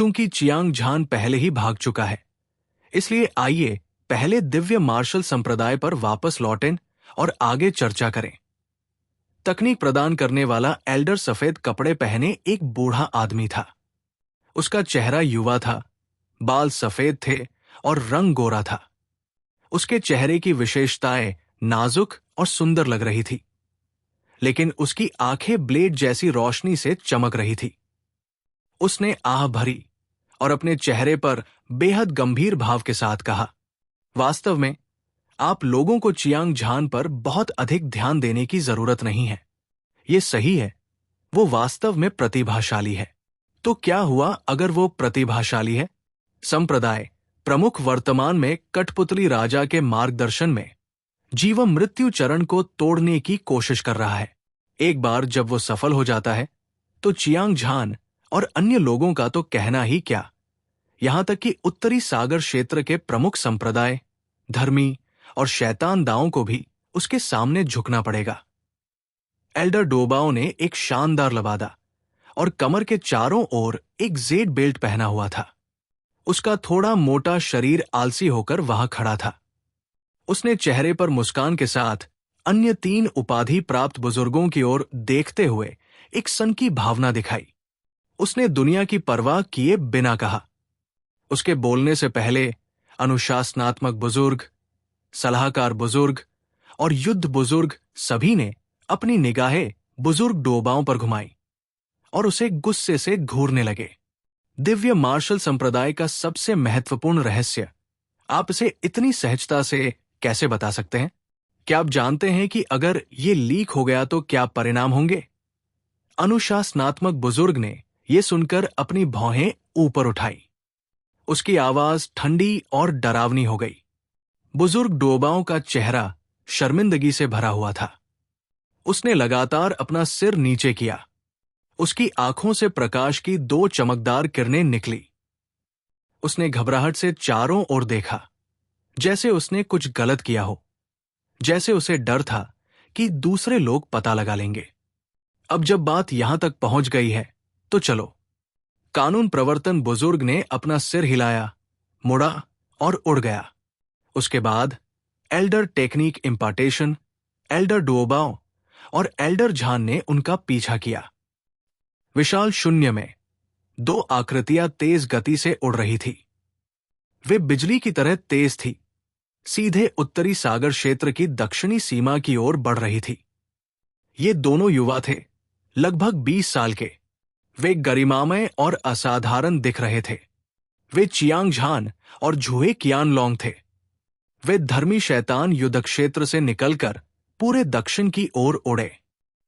चूंकि चियांग झान पहले ही भाग चुका है, इसलिए आइए पहले दिव्य मार्शल संप्रदाय पर वापस लौटें और आगे चर्चा करें। तकनीक प्रदान करने वाला एल्डर सफेद कपड़े पहने एक बूढ़ा आदमी था। उसका चेहरा युवा था, बाल सफेद थे और रंग गोरा था। उसके चेहरे की विशेषताएं नाजुक और सुंदर लग रही थी, लेकिन उसकी आंखें ब्लेड जैसी रोशनी से चमक रही थी। उसने आह भरी और अपने चेहरे पर बेहद गंभीर भाव के साथ कहा, वास्तव में आप लोगों को चियांग झान पर बहुत अधिक ध्यान देने की जरूरत नहीं है। ये सही है, वो वास्तव में प्रतिभाशाली है। तो क्या हुआ अगर वो प्रतिभाशाली है? संप्रदाय प्रमुख वर्तमान में कठपुतली राजा के मार्गदर्शन में जीवन मृत्यु चरण को तोड़ने की कोशिश कर रहा है। एक बार जब वो सफल हो जाता है तो चियांग झान और अन्य लोगों का तो कहना ही क्या, यहां तक कि उत्तरी सागर क्षेत्र के प्रमुख संप्रदाय, धर्मी और शैतान दाओं को भी उसके सामने झुकना पड़ेगा। एल्डर डोबाओ ने एक शानदार लबादा और कमर के चारों ओर एक जेड बेल्ट पहना हुआ था। उसका थोड़ा मोटा शरीर आलसी होकर वहां खड़ा था। उसने चेहरे पर मुस्कान के साथ अन्य 3 उपाधि प्राप्त बुजुर्गों की ओर देखते हुए एक सन की भावना दिखाई। उसने दुनिया की परवाह किए बिना कहा। उसके बोलने से पहले अनुशासनात्मक बुजुर्ग, सलाहकार बुजुर्ग और युद्ध बुजुर्ग सभी ने अपनी निगाहें बुजुर्ग डोबाओं पर घुमाई और उसे गुस्से से घूरने लगे। दिव्य मार्शल संप्रदाय का सबसे महत्वपूर्ण रहस्य आप इसे इतनी सहजता से कैसे बता सकते हैं? क्या आप जानते हैं कि अगर ये लीक हो गया तो क्या परिणाम होंगे? अनुशासनात्मक बुजुर्ग ने यह सुनकर अपनी भौहें ऊपर उठाई। उसकी आवाज ठंडी और डरावनी हो गई। बुजुर्ग डोबाओं का चेहरा शर्मिंदगी से भरा हुआ था। उसने लगातार अपना सिर नीचे किया। उसकी आंखों से प्रकाश की 2 चमकदार किरणें निकली। उसने घबराहट से चारों ओर देखा, जैसे उसने कुछ गलत किया हो, जैसे उसे डर था कि दूसरे लोग पता लगा लेंगे। अब जब बात यहां तक पहुंच गई है तो चलो। कानून प्रवर्तन बुजुर्ग ने अपना सिर हिलाया, मुड़ा और उड़ गया। उसके बाद एल्डर टेक्निक इम्पार्टेशन, एल्डर डोबाओ और एल्डर झान ने उनका पीछा किया। विशाल शून्य में 2 आकृतियां तेज गति से उड़ रही थी। वे बिजली की तरह तेज थी, सीधे उत्तरी सागर क्षेत्र की दक्षिणी सीमा की ओर बढ़ रही थी। ये दोनों युवा थे, लगभग 20 साल के। वे गरिमामय और असाधारण दिख रहे थे। वे चियांग झान और झुए कियानलोंग थे। वे धर्मी शैतान युद्ध क्षेत्र से निकलकर पूरे दक्षिण की ओर उड़े।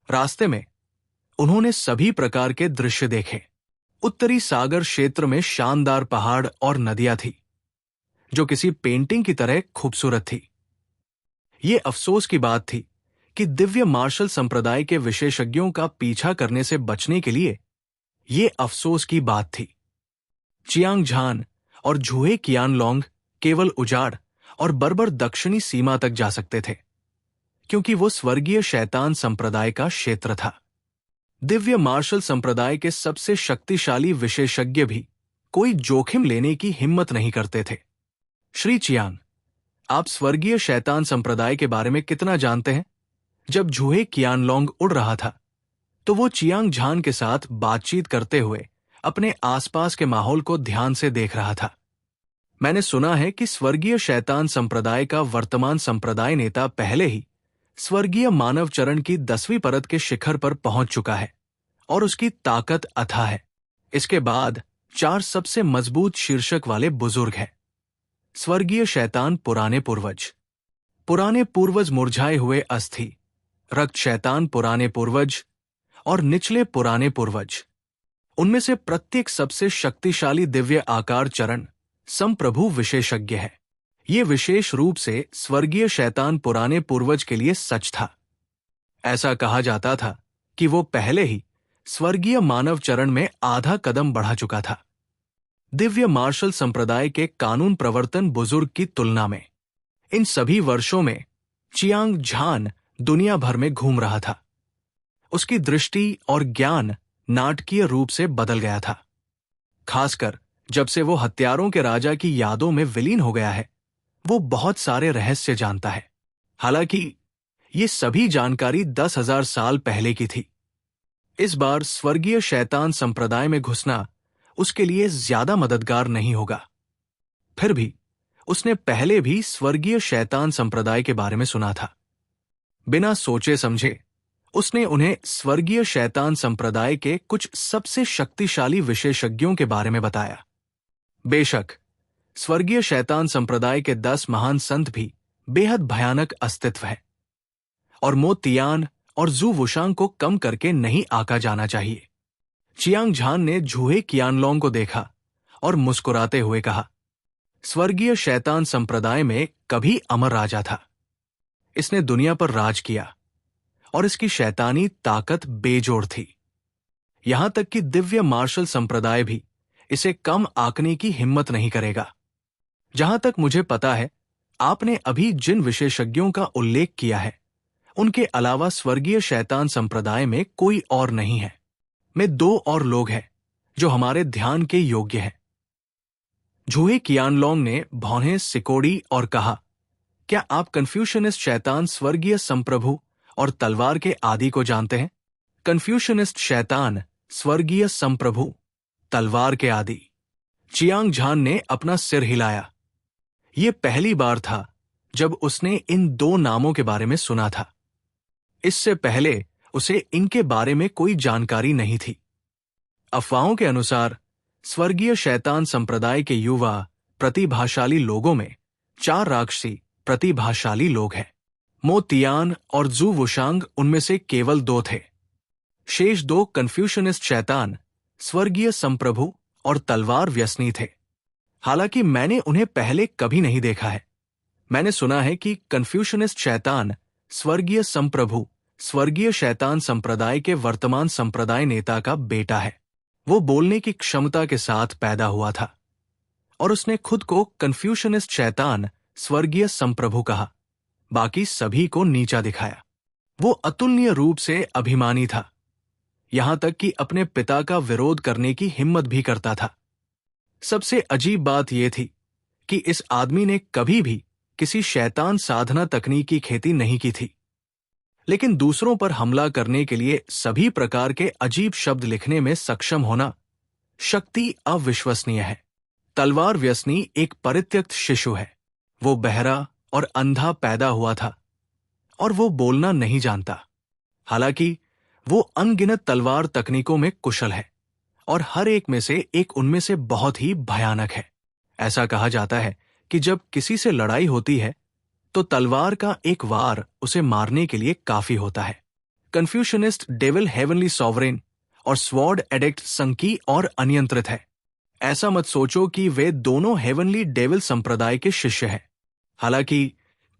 रास्ते में उन्होंने सभी प्रकार के दृश्य देखे। उत्तरी सागर क्षेत्र में शानदार पहाड़ और नदियां थी, जो किसी पेंटिंग की तरह खूबसूरत थी। ये अफसोस की बात थी कि दिव्य मार्शल संप्रदाय के विशेषज्ञों का पीछा करने से बचने के लिए ये अफसोस की बात थी। चियांग झान और झुए कियानलोंग केवल उजाड़ और बर्बर दक्षिणी सीमा तक जा सकते थे, क्योंकि वो स्वर्गीय शैतान संप्रदाय का क्षेत्र था। दिव्य मार्शल संप्रदाय के सबसे शक्तिशाली विशेषज्ञ भी कोई जोखिम लेने की हिम्मत नहीं करते थे। श्री चियांग, आप स्वर्गीय शैतान संप्रदाय के बारे में कितना जानते हैं? जब झुए कियानलोंग उड़ रहा था तो वो चियांग झान के साथ बातचीत करते हुए अपने आसपास के माहौल को ध्यान से देख रहा था। मैंने सुना है कि स्वर्गीय शैतान संप्रदाय का वर्तमान संप्रदाय नेता पहले ही स्वर्गीय मानव चरण की 10वीं परत के शिखर पर पहुंच चुका है और उसकी ताकत अथाह है। इसके बाद 4 सबसे मजबूत शीर्षक वाले बुजुर्ग हैं। स्वर्गीय शैतान पुराने पूर्वज मुरझाए हुए अस्थि, रक्त शैतान पुराने पूर्वज और निचले पुराने पूर्वज। उनमें से प्रत्येक सबसे शक्तिशाली दिव्य आकार चरण संप्रभु विशेषज्ञ है। ये विशेष रूप से स्वर्गीय शैतान पुराने पूर्वज के लिए सच था। ऐसा कहा जाता था कि वो पहले ही स्वर्गीय मानव चरण में आधा कदम बढ़ा चुका था। दिव्य मार्शल संप्रदाय के कानून प्रवर्तन बुजुर्ग की तुलना में इन सभी वर्षों में चियांग झान दुनिया भर में घूम रहा था। उसकी दृष्टि और ज्ञान नाटकीय रूप से बदल गया था। खासकर जब से वो हत्यारों के राजा की यादों में विलीन हो गया है, वो बहुत सारे रहस्य जानता है। हालांकि ये सभी जानकारी 10,000 साल पहले की थी। इस बार स्वर्गीय शैतान संप्रदाय में घुसना उसके लिए ज्यादा मददगार नहीं होगा। फिर भी उसने पहले भी स्वर्गीय शैतान संप्रदाय के बारे में सुना था। बिना सोचे समझे उसने उन्हें स्वर्गीय शैतान संप्रदाय के कुछ सबसे शक्तिशाली विशेषज्ञों के बारे में बताया। बेशक स्वर्गीय शैतान संप्रदाय के 10 महान संत भी बेहद भयानक अस्तित्व है और मो तियान और जू वुशांग को कम करके नहीं आका जाना चाहिए। चियांग झान ने झूहे कियानलोंग को देखा और मुस्कुराते हुए कहा, स्वर्गीय शैतान संप्रदाय में कभी अमर राजा था। इसने दुनिया पर राज किया और इसकी शैतानी ताकत बेजोड़ थी। यहां तक कि दिव्य मार्शल संप्रदाय भी इसे कम आंकने की हिम्मत नहीं करेगा। जहां तक मुझे पता है, आपने अभी जिन विशेषज्ञों का उल्लेख किया है, उनके अलावा स्वर्गीय शैतान संप्रदाय में कोई और नहीं है। में 2 और लोग हैं जो हमारे ध्यान के योग्य हैं। झूहे कियानलोंग ने भौहें सिकोड़ी और कहा, क्या आप कन्फ्यूशनिस्ट शैतान स्वर्गीय संप्रभु और तलवार के आदि को जानते हैं? कन्फ्यूशनिस्ट शैतान स्वर्गीय संप्रभु, तलवार के आदि। चियांग झान ने अपना सिर हिलाया। यह पहली बार था जब उसने इन 2 नामों के बारे में सुना था। इससे पहले उसे इनके बारे में कोई जानकारी नहीं थी। अफवाहों के अनुसार स्वर्गीय शैतान संप्रदाय के युवा प्रतिभाशाली लोगों में 4 राक्षसी प्रतिभाशाली लोग हैं। मो तियान और जू वुशांग उनमें से केवल 2 थे। शेष 2 कन्फ्यूशनिस्ट शैतान स्वर्गीय संप्रभु और तलवार व्यसनी थे। हालांकि मैंने उन्हें पहले कभी नहीं देखा है। मैंने सुना है कि कन्फ्यूशनिस्ट शैतान स्वर्गीय संप्रभु स्वर्गीय शैतान संप्रदाय के वर्तमान संप्रदाय नेता का बेटा है। वो बोलने की क्षमता के साथ पैदा हुआ था और उसने खुद को कन्फ्यूशनिस्ट शैतान स्वर्गीय संप्रभु कहा, बाकी सभी को नीचा दिखाया। वो अतुलनीय रूप से अभिमानी था, यहां तक कि अपने पिता का विरोध करने की हिम्मत भी करता था। सबसे अजीब बात यह थी कि इस आदमी ने कभी भी किसी शैतान साधना तकनीक की खेती नहीं की थी, लेकिन दूसरों पर हमला करने के लिए सभी प्रकार के अजीब शब्द लिखने में सक्षम होना शक्ति अविश्वसनीय है। तलवार व्यसनी एक परित्यक्त शिशु है। वो बहरा और अंधा पैदा हुआ था और वो बोलना नहीं जानता। हालांकि वो अनगिनत तलवार तकनीकों में कुशल है और हर एक में से एक उनमें से बहुत ही भयानक है। ऐसा कहा जाता है कि जब किसी से लड़ाई होती है तो तलवार का एक वार उसे मारने के लिए काफी होता है। कन्फ्यूशनिस्ट डेविल हेवनली सॉवरेन और स्वॉर्ड एडिक्ट संकी और अनियंत्रित है। ऐसा मत सोचो कि वे दोनों हेवनली डेविल संप्रदाय के शिष्य हैं। हालांकि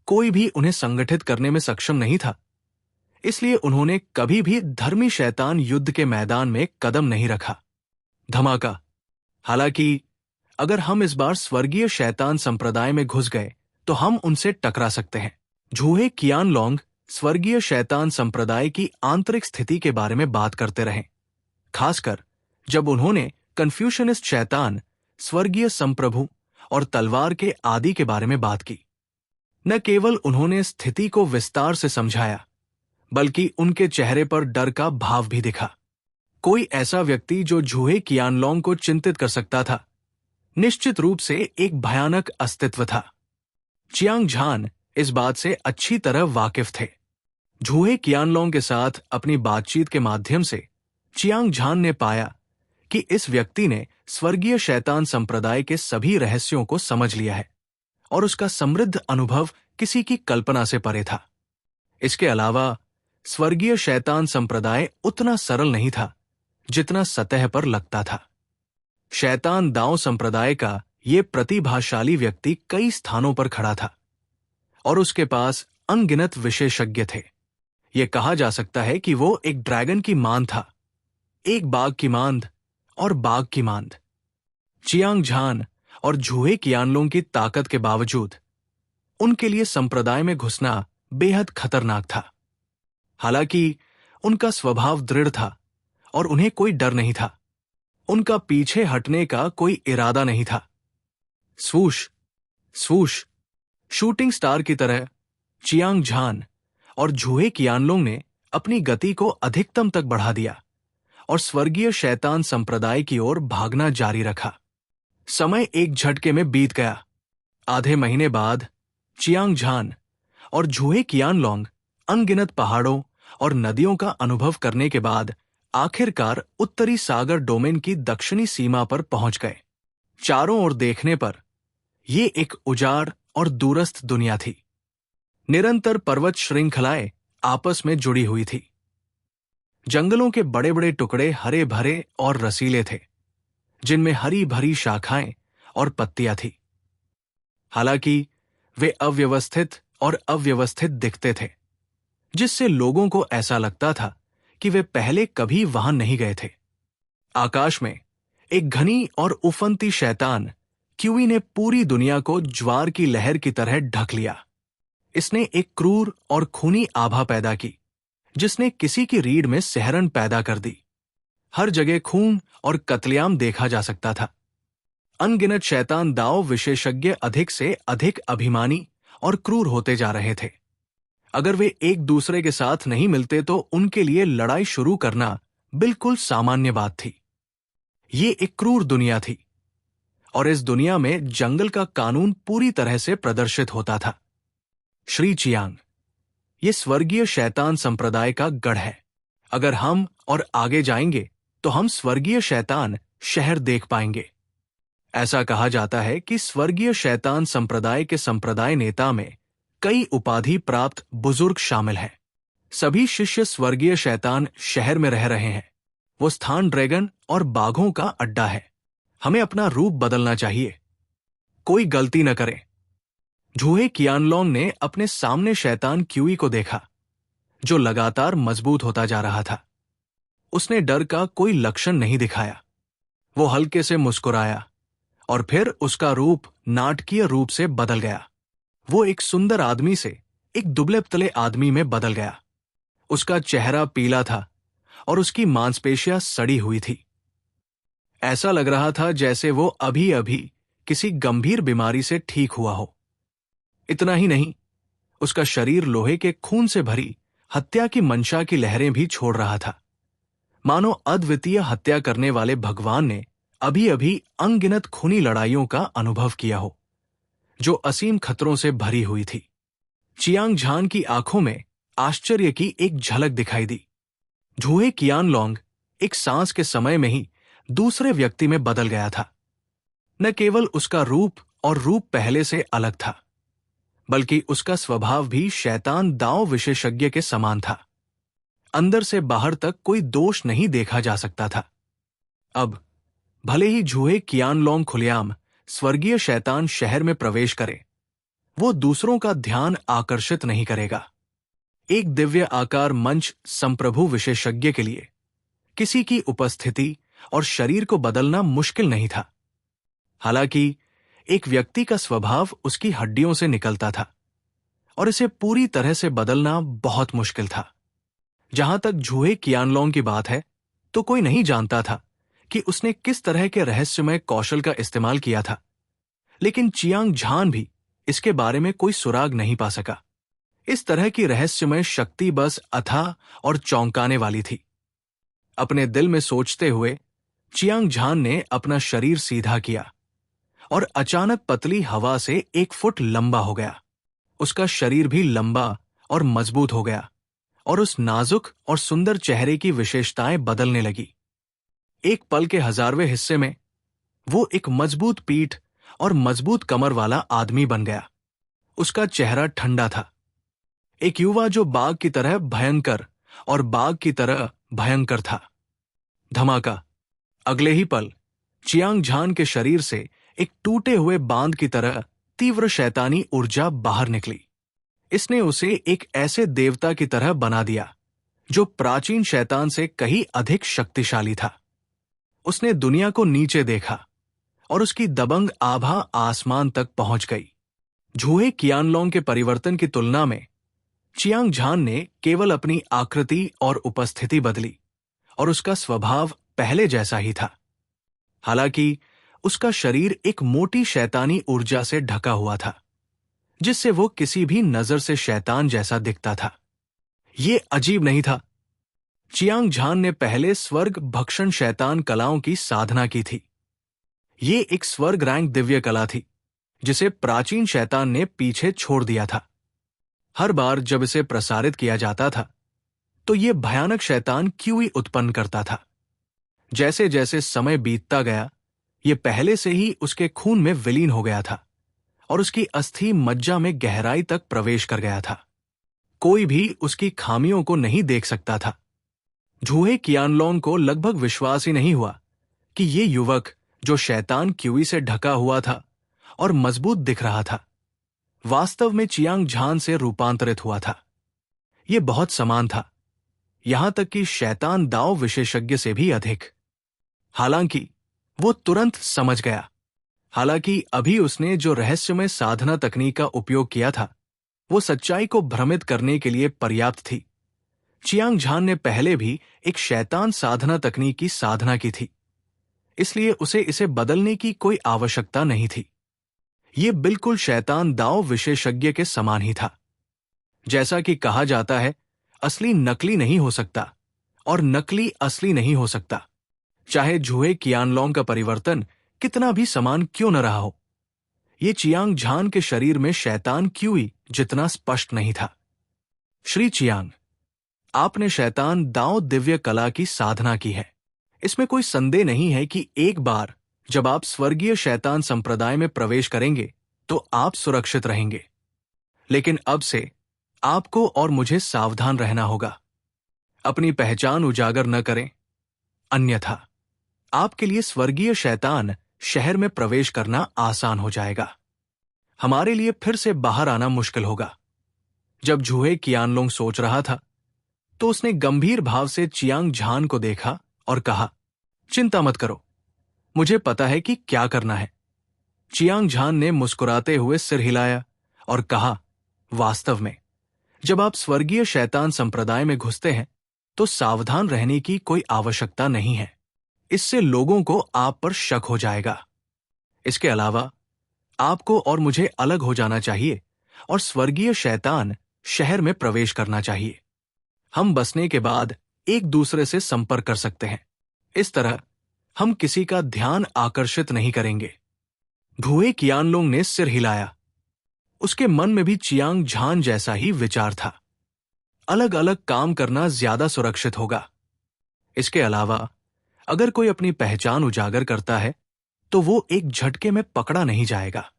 कोई भी उन्हें संगठित करने में सक्षम नहीं था, इसलिए उन्होंने कभी भी धर्मी शैतान युद्ध के मैदान में कदम नहीं रखा। धमाका। हालांकि अगर हम इस बार स्वर्गीय शैतान संप्रदाय में घुस गए तो हम उनसे टकरा सकते हैं। झूहे कियानलोंग स्वर्गीय शैतान संप्रदाय की आंतरिक स्थिति के बारे में बात करते रहे, खासकर जब उन्होंने कन्फ्यूशनिस्ट शैतान स्वर्गीय संप्रभु और तलवार के आदि के बारे में बात की। न केवल उन्होंने स्थिति को विस्तार से समझाया, बल्कि उनके चेहरे पर डर का भाव भी दिखा। कोई ऐसा व्यक्ति जो झूहे कियानलोंग को चिंतित कर सकता था, निश्चित रूप से एक भयानक अस्तित्व था। चियांग झान इस बात से अच्छी तरह वाकिफ थे। झूहे कियानलोंग के साथ अपनी बातचीत के माध्यम से चियांग झान ने पाया कि इस व्यक्ति ने स्वर्गीय शैतान संप्रदाय के सभी रहस्यों को समझ लिया है और उसका समृद्ध अनुभव किसी की कल्पना से परे था। इसके अलावा स्वर्गीय शैतान संप्रदाय उतना सरल नहीं था जितना सतह पर लगता था। शैतान दाओ संप्रदाय का ये प्रतिभाशाली व्यक्ति कई स्थानों पर खड़ा था और उसके पास अनगिनत विशेषज्ञ थे। यह कहा जा सकता है कि वो एक ड्रैगन की मांद था, एक बाघ की मांद और बाघ की मांद। चियांग झान और झूहे कियानलोंग की ताकत के बावजूद उनके लिए संप्रदाय में घुसना बेहद खतरनाक था। हालांकि उनका स्वभाव दृढ़ था और उन्हें कोई डर नहीं था। उनका पीछे हटने का कोई इरादा नहीं था। स्वूश, स्वूश, शूटिंग स्टार की तरह चियांग झान और झूहे कियानलोंग ने अपनी गति को अधिकतम तक बढ़ा दिया और स्वर्गीय शैतान संप्रदाय की ओर भागना जारी रखा। समय एक झटके में बीत गया। आधे महीने बाद चियांग झान और झूहे कियानलोंग अनगिनत पहाड़ों और नदियों का अनुभव करने के बाद आखिरकार उत्तरी सागर डोमेन की दक्षिणी सीमा पर पहुंच गए। चारों ओर देखने पर यह एक उजाड़ और दूरस्थ दुनिया थी। निरंतर पर्वत श्रृंखलाएं आपस में जुड़ी हुई थी। जंगलों के बड़े बड़े टुकड़े हरे भरे और रसीले थे, जिनमें हरी भरी शाखाएं और पत्तियां थी। हालांकि वे अव्यवस्थित दिखते थे, जिससे लोगों को ऐसा लगता था कि वे पहले कभी वहां नहीं गए थे। आकाश में एक घनी और उफनती शैतान क्यूई ने पूरी दुनिया को ज्वार की लहर की तरह ढक लिया। इसने एक क्रूर और खूनी आभा पैदा की, जिसने किसी की रीढ़ में सिहरन पैदा कर दी। हर जगह खून और कत्लेआम देखा जा सकता था। अनगिनत शैतान दाव विशेषज्ञ अधिक से अधिक अभिमानी और क्रूर होते जा रहे थे। अगर वे एक दूसरे के साथ नहीं मिलते तो उनके लिए लड़ाई शुरू करना बिल्कुल सामान्य बात थी। ये एक क्रूर दुनिया थी और इस दुनिया में जंगल का कानून पूरी तरह से प्रदर्शित होता था। श्री चियांग, ये स्वर्गीय शैतान संप्रदाय का गढ़ है। अगर हम और आगे जाएंगे तो हम स्वर्गीय शैतान शहर देख पाएंगे। ऐसा कहा जाता है कि स्वर्गीय शैतान संप्रदाय के संप्रदाय नेता में कई उपाधि प्राप्त बुजुर्ग शामिल हैं। सभी शिष्य स्वर्गीय शैतान शहर में रह रहे हैं। वो स्थान ड्रैगन और बाघों का अड्डा है। हमें अपना रूप बदलना चाहिए। कोई गलती न करें। झूहे कियानलोंग ने अपने सामने शैतान क्यूई को देखा, जो लगातार मजबूत होता जा रहा था। उसने डर का कोई लक्षण नहीं दिखाया। वो हल्के से मुस्कुराया और फिर उसका रूप नाटकीय रूप से बदल गया। वो एक सुंदर आदमी से एक दुबले पतले आदमी में बदल गया। उसका चेहरा पीला था और उसकी मांसपेशियां सड़ी हुई थी। ऐसा लग रहा था जैसे वो अभी अभी किसी गंभीर बीमारी से ठीक हुआ हो। इतना ही नहीं, उसका शरीर लोहे के खून से भरी हत्या की मंशा की लहरें भी छोड़ रहा था, मानो अद्वितीय हत्या करने वाले भगवान ने अभी अभी अनगिनत खूनी लड़ाइयों का अनुभव किया हो, जो असीम खतरों से भरी हुई थी। चियांग झान की आंखों में आश्चर्य की एक झलक दिखाई दी। झूहे कियानलोंग एक सांस के समय में ही दूसरे व्यक्ति में बदल गया था। न केवल उसका रूप और रूप पहले से अलग था, बल्कि उसका स्वभाव भी शैतान दांव विशेषज्ञ के समान था। अंदर से बाहर तक कोई दोष नहीं देखा जा सकता था। अब भले ही झूहे कियानलोंग खुलेआम स्वर्गीय शैतान शहर में प्रवेश करे, वो दूसरों का ध्यान आकर्षित नहीं करेगा। एक दिव्य आकार मंच संप्रभु विशेषज्ञ के लिए किसी की उपस्थिति और शरीर को बदलना मुश्किल नहीं था। हालांकि एक व्यक्ति का स्वभाव उसकी हड्डियों से निकलता था और इसे पूरी तरह से बदलना बहुत मुश्किल था। जहां तक झूहे कियानलोंग की बात है, तो कोई नहीं जानता था कि उसने किस तरह के रहस्यमय कौशल का इस्तेमाल किया था, लेकिन चियांग झान भी इसके बारे में कोई सुराग नहीं पा सका। इस तरह की रहस्यमय शक्ति बस अथाह और चौंकाने वाली थी। अपने दिल में सोचते हुए चियांग झान ने अपना शरीर सीधा किया और अचानक पतली हवा से 1 फुट लंबा हो गया। उसका शरीर भी लंबा और मजबूत हो गया और उस नाजुक और सुंदर चेहरे की विशेषताएं बदलने लगी। एक पल के 1000वें हिस्से में वो एक मजबूत पीठ और मजबूत कमर वाला आदमी बन गया। उसका चेहरा ठंडा था, एक युवा जो बाघ की तरह भयंकर और बाघ की तरह भयंकर था। धमाका! अगले ही पल चियांग झान के शरीर से एक टूटे हुए बांध की तरह तीव्र शैतानी ऊर्जा बाहर निकली। इसने उसे एक ऐसे देवता की तरह बना दिया जो प्राचीन शैतान से कहीं अधिक शक्तिशाली था। उसने दुनिया को नीचे देखा और उसकी दबंग आभा आसमान तक पहुंच गई। झूहे कियानलोंग के परिवर्तन की तुलना में चियांग झान ने केवल अपनी आकृति और उपस्थिति बदली और उसका स्वभाव पहले जैसा ही था। हालांकि उसका शरीर एक मोटी शैतानी ऊर्जा से ढका हुआ था, जिससे वो किसी भी नजर से शैतान जैसा दिखता था। ये अजीब नहीं था। चियांग झान ने पहले स्वर्ग भक्षण शैतान कलाओं की साधना की थी। ये एक स्वर्ग रैंक दिव्य कला थी, जिसे प्राचीन शैतान ने पीछे छोड़ दिया था। हर बार जब इसे प्रसारित किया जाता था, तो ये भयानक शैतान क्यूई उत्पन्न करता था। जैसे जैसे समय बीतता गया, ये पहले से ही उसके खून में विलीन हो गया था और उसकी अस्थि मज्जा में गहराई तक प्रवेश कर गया था। कोई भी उसकी खामियों को नहीं देख सकता था। झूहे कियानलोंग को लगभग विश्वास ही नहीं हुआ कि ये युवक, जो शैतान क्यूई से ढका हुआ था और मजबूत दिख रहा था, वास्तव में चियांग झान से रूपांतरित हुआ था। ये बहुत समान था, यहां तक कि शैतान दाव विशेषज्ञ से भी अधिक। हालांकि वो तुरंत समझ गया। हालांकि अभी उसने जो रहस्यमय साधना तकनीक का उपयोग किया था, वो सच्चाई को भ्रमित करने के लिए पर्याप्त थी। चियांग झान ने पहले भी एक शैतान साधना तकनीक की साधना की थी, इसलिए उसे इसे बदलने की कोई आवश्यकता नहीं थी। ये बिल्कुल शैतान दाव विशेषज्ञ के समान ही था। जैसा कि कहा जाता है, असली नकली नहीं हो सकता और नकली असली नहीं हो सकता, चाहे झूहे कियानलोंग का परिवर्तन कितना भी समान क्यों न रहा हो। ये चियांग झान के शरीर में शैतान क्यूई जितना स्पष्ट नहीं था। श्री चियांग, आपने शैतान दाव दिव्य कला की साधना की है। इसमें कोई संदेह नहीं है कि एक बार जब आप स्वर्गीय शैतान संप्रदाय में प्रवेश करेंगे तो आप सुरक्षित रहेंगे। लेकिन अब से आपको और मुझे सावधान रहना होगा। अपनी पहचान उजागर न करें, अन्यथा आपके लिए स्वर्गीय शैतान शहर में प्रवेश करना आसान हो जाएगा। हमारे लिए फिर से बाहर आना मुश्किल होगा। जब झूहे कियानलोंग सोच रहा था, तो उसने गंभीर भाव से चियांग झान को देखा और कहा, चिंता मत करो, मुझे पता है कि क्या करना है। चियांग झान ने मुस्कुराते हुए सिर हिलाया और कहा, वास्तव में जब आप स्वर्गीय शैतान संप्रदाय में घुसते हैं, तो सावधान रहने की कोई आवश्यकता नहीं है। इससे लोगों को आप पर शक हो जाएगा। इसके अलावा आपको और मुझे अलग हो जाना चाहिए और स्वर्गीय शैतान शहर में प्रवेश करना चाहिए। हम बसने के बाद एक दूसरे से संपर्क कर सकते हैं। इस तरह हम किसी का ध्यान आकर्षित नहीं करेंगे। झूहे कियानलोंग ने सिर हिलाया। उसके मन में भी चियांग झान जैसा ही विचार था। अलग अलग काम करना ज्यादा सुरक्षित होगा। इसके अलावा अगर कोई अपनी पहचान उजागर करता है, तो वो एक झटके में पकड़ा नहीं जाएगा।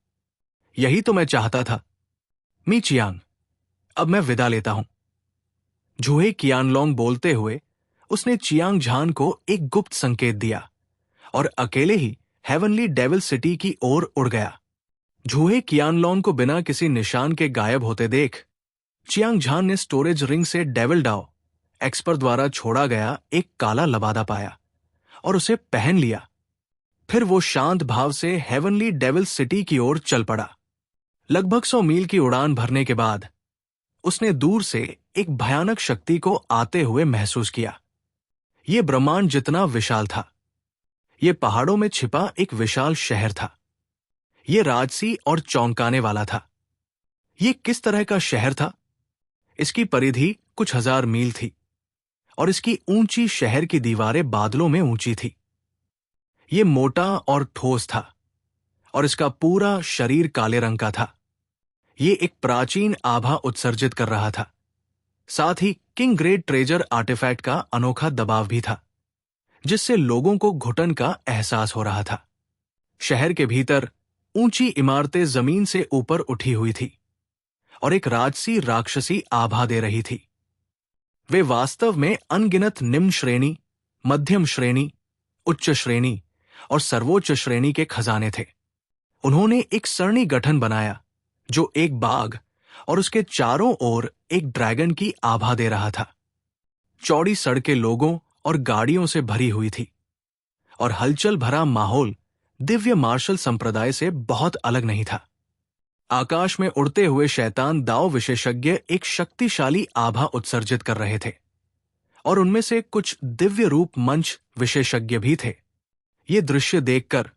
यही तो मैं चाहता था। मी चियांग, अब मैं विदा लेता हूं। झूहे कियानलोंग बोलते हुए उसने चियांग झान को एक गुप्त संकेत दिया और अकेले ही हेवनली डेविल सिटी की ओर उड़ गया। झूहे कियानलोंग को बिना किसी निशान के गायब होते देख चियांग झान ने स्टोरेज रिंग से डेविल डाओ एक्सपर्ट द्वारा छोड़ा गया एक काला लबादा पाया और उसे पहन लिया। फिर वो शांत भाव से हेवनली डेविल सिटी की ओर चल पड़ा। लगभग 100 मील की उड़ान भरने के बाद उसने दूर से एक भयानक शक्ति को आते हुए महसूस किया। ये ब्रह्मांड जितना विशाल था। ये पहाड़ों में छिपा एक विशाल शहर था। ये राजसी और चौंकाने वाला था। ये किस तरह का शहर था? इसकी परिधि कुछ 1000 मील थी और इसकी ऊंची शहर की दीवारें बादलों में ऊंची थी। ये मोटा और ठोस था और इसका पूरा शरीर काले रंग का था। ये एक प्राचीन आभा उत्सर्जित कर रहा था। साथ ही किंग ग्रेट ट्रेजर आर्टिफैक्ट का अनोखा दबाव भी था, जिससे लोगों को घुटन का एहसास हो रहा था। शहर के भीतर ऊंची इमारतें जमीन से ऊपर उठी हुई थी और एक राजसी राक्षसी आभा दे रही थी। वे वास्तव में अनगिनत निम्न श्रेणी, मध्यम श्रेणी, उच्च श्रेणी और सर्वोच्च श्रेणी के खजाने थे। उन्होंने एक सरणी गठन बनाया जो एक बाघ और उसके चारों ओर एक ड्रैगन की आभा दे रहा था। चौड़ी सड़कें लोगों और गाड़ियों से भरी हुई थी और हलचल भरा माहौल दिव्य मार्शल संप्रदाय से बहुत अलग नहीं था। आकाश में उड़ते हुए शैतान दाव विशेषज्ञ एक शक्तिशाली आभा उत्सर्जित कर रहे थे और उनमें से कुछ दिव्य रूप मंच विशेषज्ञ भी थे। ये दृश्य देखकर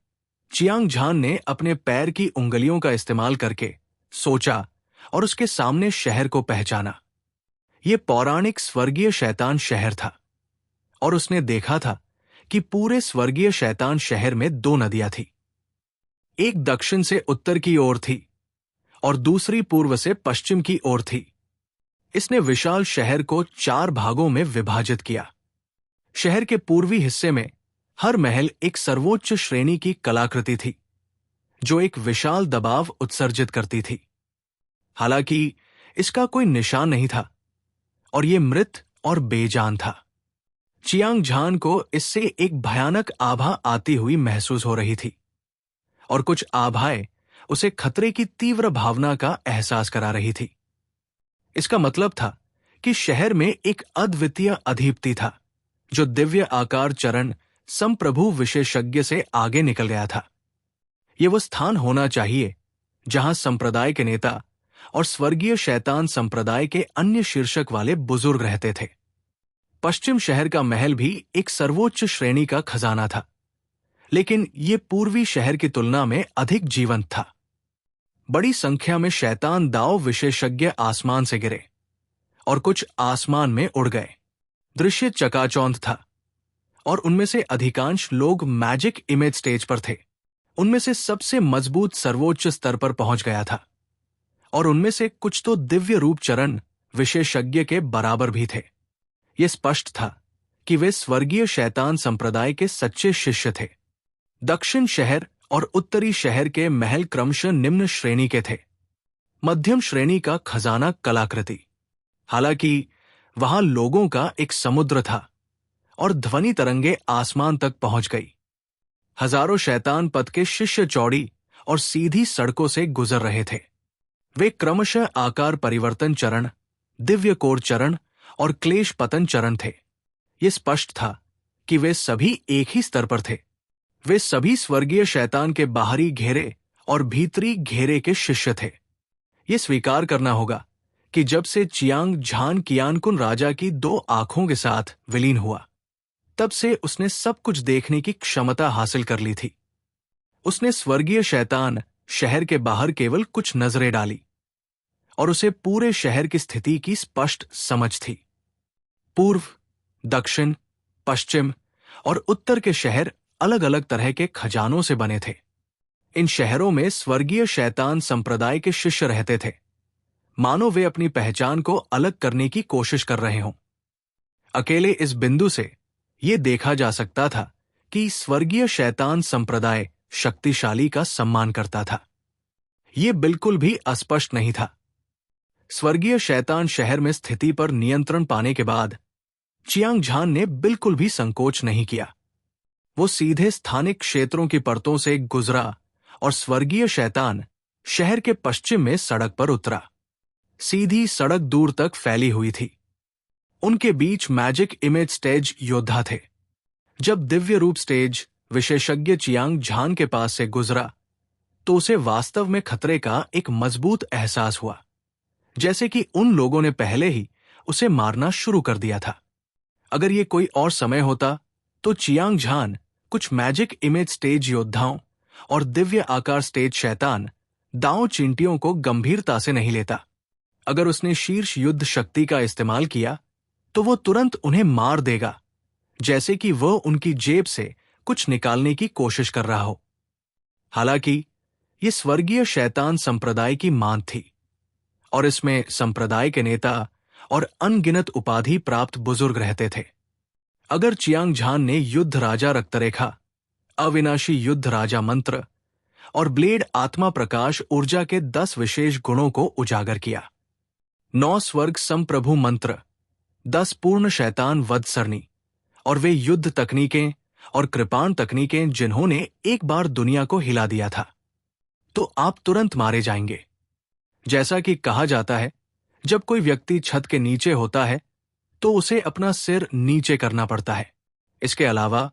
चियांग झान ने अपने पैर की उंगलियों का इस्तेमाल करके सोचा और उसके सामने शहर को पहचाना। ये पौराणिक स्वर्गीय शैतान शहर था और उसने देखा था कि पूरे स्वर्गीय शैतान शहर में दो नदियां थी। एक दक्षिण से उत्तर की ओर थी और दूसरी पूर्व से पश्चिम की ओर थी। इसने विशाल शहर को 4 भागों में विभाजित किया। शहर के पूर्वी हिस्से में हर महल एक सर्वोच्च श्रेणी की कलाकृति थी जो एक विशाल दबाव उत्सर्जित करती थी। हालांकि इसका कोई निशान नहीं था और यह मृत और बेजान था। चियांग झान को इससे एक भयानक आभा आती हुई महसूस हो रही थी और कुछ आभाएं उसे खतरे की तीव्र भावना का एहसास करा रही थी। इसका मतलब था कि शहर में एक अद्वितीय अधिपति था जो दिव्य आकार चरण संप्रभु विशेषज्ञ से आगे निकल गया था। यह वो स्थान होना चाहिए जहां संप्रदाय के नेता और स्वर्गीय शैतान संप्रदाय के अन्य शीर्षक वाले बुजुर्ग रहते थे। पश्चिम शहर का महल भी एक सर्वोच्च श्रेणी का खजाना था, लेकिन यह पूर्वी शहर की तुलना में अधिक जीवंत था। बड़ी संख्या में शैतान दाव विशेषज्ञ आसमान से गिरे और कुछ आसमान में उड़ गए। दृश्य चकाचौंध था और उनमें से अधिकांश लोग मैजिक इमेज स्टेज पर थे। उनमें से सबसे मजबूत सर्वोच्च स्तर पर पहुंच गया था और उनमें से कुछ तो दिव्य रूप चरण विशेषज्ञ के बराबर भी थे। यह स्पष्ट था कि वे स्वर्गीय शैतान संप्रदाय के सच्चे शिष्य थे। दक्षिण शहर और उत्तरी शहर के महल क्रमशः निम्न श्रेणी के थे। मध्यम श्रेणी का खजाना कलाकृति। हालांकि वहां लोगों का एक समुद्र था और ध्वनि तरंगे आसमान तक पहुंच गई। हजारों शैतान पथ के शिष्य चौड़ी और सीधी सड़कों से गुजर रहे थे। वे क्रमशः आकार परिवर्तन चरण, दिव्य कोर चरण और क्लेश पतन चरण थे। यह स्पष्ट था कि वे सभी एक ही स्तर पर थे। वे सभी स्वर्गीय शैतान के बाहरी घेरे और भीतरी घेरे के शिष्य थे। यह स्वीकार करना होगा कि जब से चियांग झान कियानकुन राजा की 2 आंखों के साथ विलीन हुआ, तब से उसने सब कुछ देखने की क्षमता हासिल कर ली थी। उसने स्वर्गीय शैतान शहर के बाहर केवल कुछ नजरें डाली और उसे पूरे शहर की स्थिति की स्पष्ट समझ थी। पूर्व, दक्षिण, पश्चिम और उत्तर के शहर अलग अलग तरह के खजानों से बने थे। इन शहरों में स्वर्गीय शैतान संप्रदाय के शिष्य रहते थे, मानो वे अपनी पहचान को अलग करने की कोशिश कर रहे हों। अकेले इस बिंदु से यह देखा जा सकता था कि स्वर्गीय शैतान संप्रदाय शक्तिशाली का सम्मान करता था। यह बिल्कुल भी अस्पष्ट नहीं था। स्वर्गीय शैतान शहर में स्थिति पर नियंत्रण पाने के बाद चियांग झान ने बिल्कुल भी संकोच नहीं किया। वो सीधे स्थानिक क्षेत्रों की परतों से गुजरा और स्वर्गीय शैतान शहर के पश्चिम में सड़क पर उतरा। सीधी सड़क दूर तक फैली हुई थी। उनके बीच मैजिक इमेज स्टेज योद्धा थे। जब दिव्य रूप स्टेज विशेषज्ञ चियांग झान के पास से गुजरा तो उसे वास्तव में खतरे का एक मजबूत एहसास हुआ, जैसे कि उन लोगों ने पहले ही उसे मारना शुरू कर दिया था। अगर ये कोई और समय होता तो चियांग झान कुछ मैजिक इमेज स्टेज योद्धाओं और दिव्य आकार स्टेज शैतान दांव चिंटियों को गंभीरता से नहीं लेता। अगर उसने शीर्ष युद्ध शक्ति का इस्तेमाल किया तो वो तुरंत उन्हें मार देगा, जैसे कि वह उनकी जेब से कुछ निकालने की कोशिश कर रहा हो। हालांकि ये स्वर्गीय शैतान संप्रदाय की मान थी और इसमें संप्रदाय के नेता और अनगिनत उपाधि प्राप्त बुजुर्ग रहते थे। अगर चियांग झान ने युद्ध राजा रक्तरेखा, अविनाशी युद्ध राजा मंत्र और ब्लेड आत्मा प्रकाश ऊर्जा के 10 विशेष गुणों को उजागर किया, 9 स्वर्ग संप्रभु मंत्र, 10 पूर्ण शैतान वध सरणी और वे युद्ध तकनीकें और कृपाण तकनीकें जिन्होंने एक बार दुनिया को हिला दिया था, तो आप तुरंत मारे जाएंगे। जैसा कि कहा जाता है, जब कोई व्यक्ति छत के नीचे होता है तो उसे अपना सिर नीचे करना पड़ता है। इसके अलावा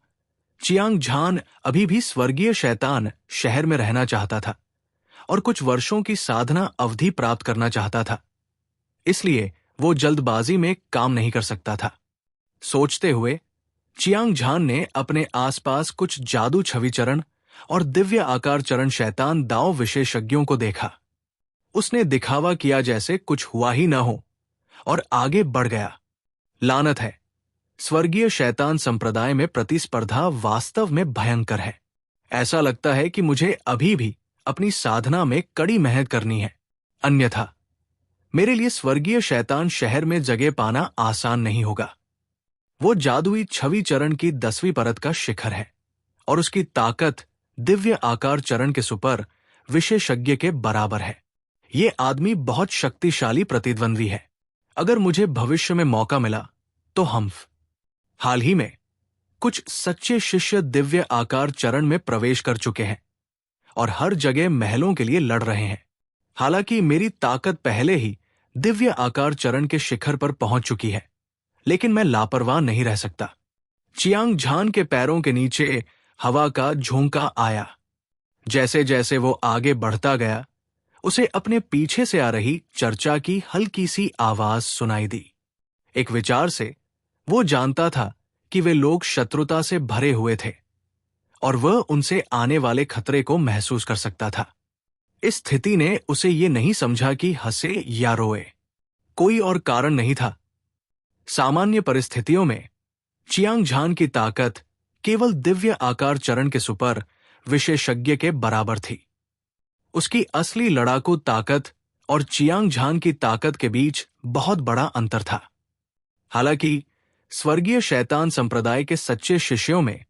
चियांग झान अभी भी स्वर्गीय शैतान शहर में रहना चाहता था और कुछ वर्षों की साधना अवधि प्राप्त करना चाहता था। इसलिए वो जल्दबाजी में काम नहीं कर सकता था। सोचते हुए चियांग झान ने अपने आसपास कुछ जादू छवि चरण और दिव्य आकार चरण शैतान दांव विशेषज्ञों को देखा। उसने दिखावा किया जैसे कुछ हुआ ही न हो और आगे बढ़ गया। लानत है, स्वर्गीय शैतान संप्रदाय में प्रतिस्पर्धा वास्तव में भयंकर है। ऐसा लगता है कि मुझे अभी भी अपनी साधना में कड़ी मेहनत करनी है, अन्यथा मेरे लिए स्वर्गीय शैतान शहर में जगह पाना आसान नहीं होगा। वो जादुई छवि चरण की 10वीं परत का शिखर है और उसकी ताकत दिव्य आकार चरण के सुपर विशेषज्ञ के बराबर है। ये आदमी बहुत शक्तिशाली प्रतिद्वंद्वी है। अगर मुझे भविष्य में मौका मिला तो हम हाल ही में कुछ सच्चे शिष्य दिव्य आकार चरण में प्रवेश कर चुके हैं और हर जगह महलों के लिए लड़ रहे हैं। हालांकि मेरी ताकत पहले ही दिव्य आकार चरण के शिखर पर पहुंच चुकी है, लेकिन मैं लापरवाह नहीं रह सकता। चियांग झान के पैरों के नीचे हवा का झोंका आया। जैसे जैसे वो आगे बढ़ता गया, उसे अपने पीछे से आ रही चर्चा की हल्की सी आवाज सुनाई दी। एक विचार से वो जानता था कि वे लोग शत्रुता से भरे हुए थे और वह उनसे आने वाले खतरे को महसूस कर सकता था। इस स्थिति ने उसे ये नहीं समझा कि हंसे या रोए। कोई और कारण नहीं था। सामान्य परिस्थितियों में चियांग झान की ताकत केवल दिव्य आकार चरण के सुपर विशेषज्ञ के बराबर थी। उसकी असली लड़ाकू ताकत और चियांग झान की ताकत के बीच बहुत बड़ा अंतर था। हालांकि स्वर्गीय शैतान संप्रदाय के सच्चे शिष्यों में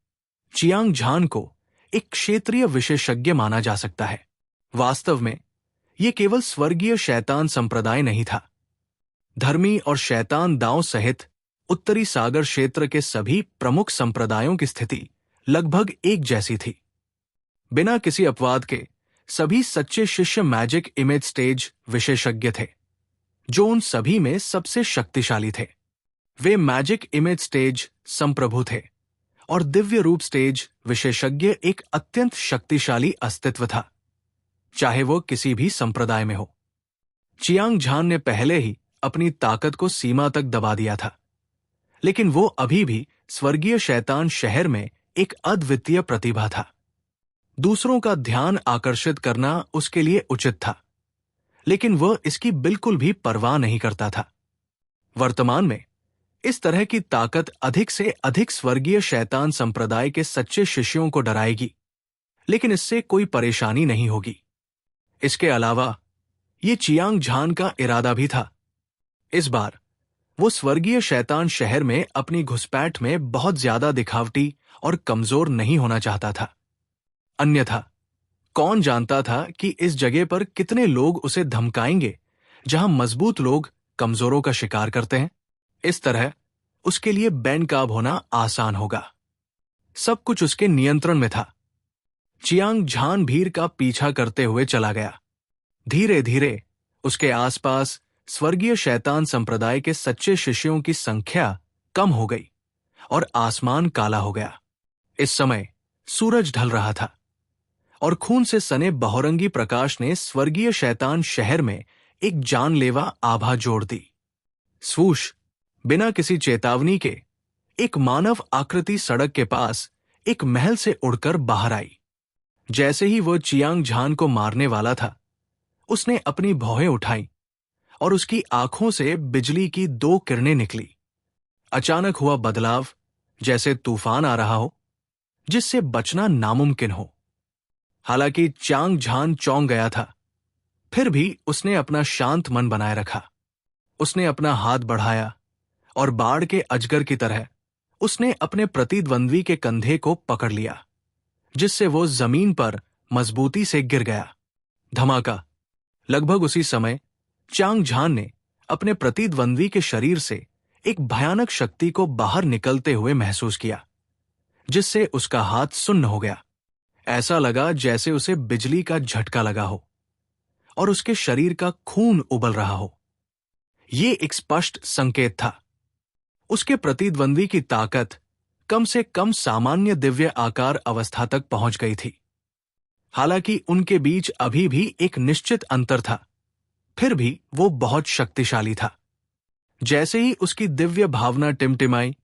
चियांग झान को एक क्षेत्रीय विशेषज्ञ माना जा सकता है। वास्तव में यह केवल स्वर्गीय शैतान संप्रदाय नहीं था। धर्मी और शैतान दांव सहित उत्तरी सागर क्षेत्र के सभी प्रमुख संप्रदायों की स्थिति लगभग एक जैसी थी। बिना किसी अपवाद के सभी सच्चे शिष्य मैजिक इमेज स्टेज विशेषज्ञ थे, जो उन सभी में सबसे शक्तिशाली थे। वे मैजिक इमेज स्टेज संप्रभु थे और दिव्य रूप स्टेज विशेषज्ञ एक अत्यंत शक्तिशाली अस्तित्व था, चाहे वो किसी भी संप्रदाय में हो। चियांग झान ने पहले ही अपनी ताकत को सीमा तक दबा दिया था, लेकिन वो अभी भी स्वर्गीय शैतान शहर में एक अद्वितीय प्रतिभा था। दूसरों का ध्यान आकर्षित करना उसके लिए उचित था, लेकिन वह इसकी बिल्कुल भी परवाह नहीं करता था। वर्तमान में इस तरह की ताकत अधिक से अधिक स्वर्गीय शैतान संप्रदाय के सच्चे शिष्यों को डराएगी, लेकिन इससे कोई परेशानी नहीं होगी। इसके अलावा ये चियांग झान का इरादा भी था। इस बार वो स्वर्गीय शैतान शहर में अपनी घुसपैठ में बहुत ज्यादा दिखावटी और कमजोर नहीं होना चाहता था। अन्यथा कौन जानता था कि इस जगह पर कितने लोग उसे धमकाएंगे जहां मजबूत लोग कमजोरों का शिकार करते हैं। इस तरह उसके लिए बेनकाब होना आसान होगा। सब कुछ उसके नियंत्रण में था। चियांग झान भीड़ का पीछा करते हुए चला गया। धीरे धीरे उसके आसपास स्वर्गीय शैतान संप्रदाय के सच्चे शिष्यों की संख्या कम हो गई और आसमान काला हो गया। इस समय सूरज ढल रहा था और खून से सने बहुरंगी प्रकाश ने स्वर्गीय शैतान शहर में एक जानलेवा आभा जोड़ दी। स्वूश, बिना किसी चेतावनी के एक मानव आकृति सड़क के पास एक महल से उड़कर बाहर आई। जैसे ही वो चियांग झान को मारने वाला था, उसने अपनी भौहें उठाई और उसकी आंखों से बिजली की 2 किरणें निकली। अचानक हुआ बदलाव जैसे तूफान आ रहा हो, जिससे बचना नामुमकिन हो। हालांकि चियांग झान चौंक गया था, फिर भी उसने अपना शांत मन बनाए रखा। उसने अपना हाथ बढ़ाया और बाढ़ के अजगर की तरह उसने अपने प्रतिद्वंद्वी के कंधे को पकड़ लिया, जिससे वो जमीन पर मजबूती से गिर गया। धमाका। लगभग उसी समय चियांग झान ने अपने प्रतिद्वंद्वी के शरीर से एक भयानक शक्ति को बाहर निकलते हुए महसूस किया, जिससे उसका हाथ सुन्न हो गया। ऐसा लगा जैसे उसे बिजली का झटका लगा हो और उसके शरीर का खून उबल रहा हो। ये एक स्पष्ट संकेत था। उसके प्रतिद्वंद्वी की ताकत कम से कम सामान्य दिव्य आकार अवस्था तक पहुंच गई थी। हालांकि उनके बीच अभी भी एक निश्चित अंतर था, फिर भी वो बहुत शक्तिशाली था। जैसे ही उसकी दिव्य भावना टिमटिमाई,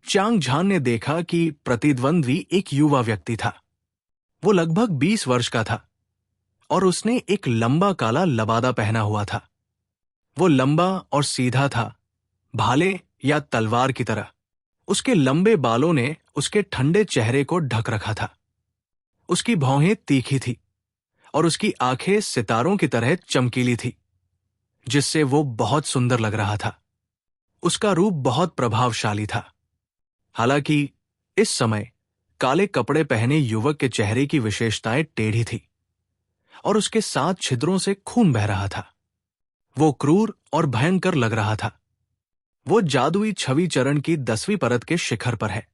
चियांग झान ने देखा कि प्रतिद्वंद्वी एक युवा व्यक्ति था। वो लगभग 20 वर्ष का था और उसने एक लंबा काला लबादा पहना हुआ था। वो लंबा और सीधा था, भाले या तलवार की तरह। उसके लंबे बालों ने उसके ठंडे चेहरे को ढक रखा था। उसकी भौहें तीखी थी और उसकी आंखें सितारों की तरह चमकीली थी, जिससे वो बहुत सुंदर लग रहा था। उसका रूप बहुत प्रभावशाली था। हालांकि इस समय काले कपड़े पहने युवक के चेहरे की विशेषताएं टेढ़ी थी और उसके 7 छिद्रों से खून बह रहा था। वो क्रूर और भयंकर लग रहा था। वो जादुई छवि चरण की 10वीं परत के शिखर पर है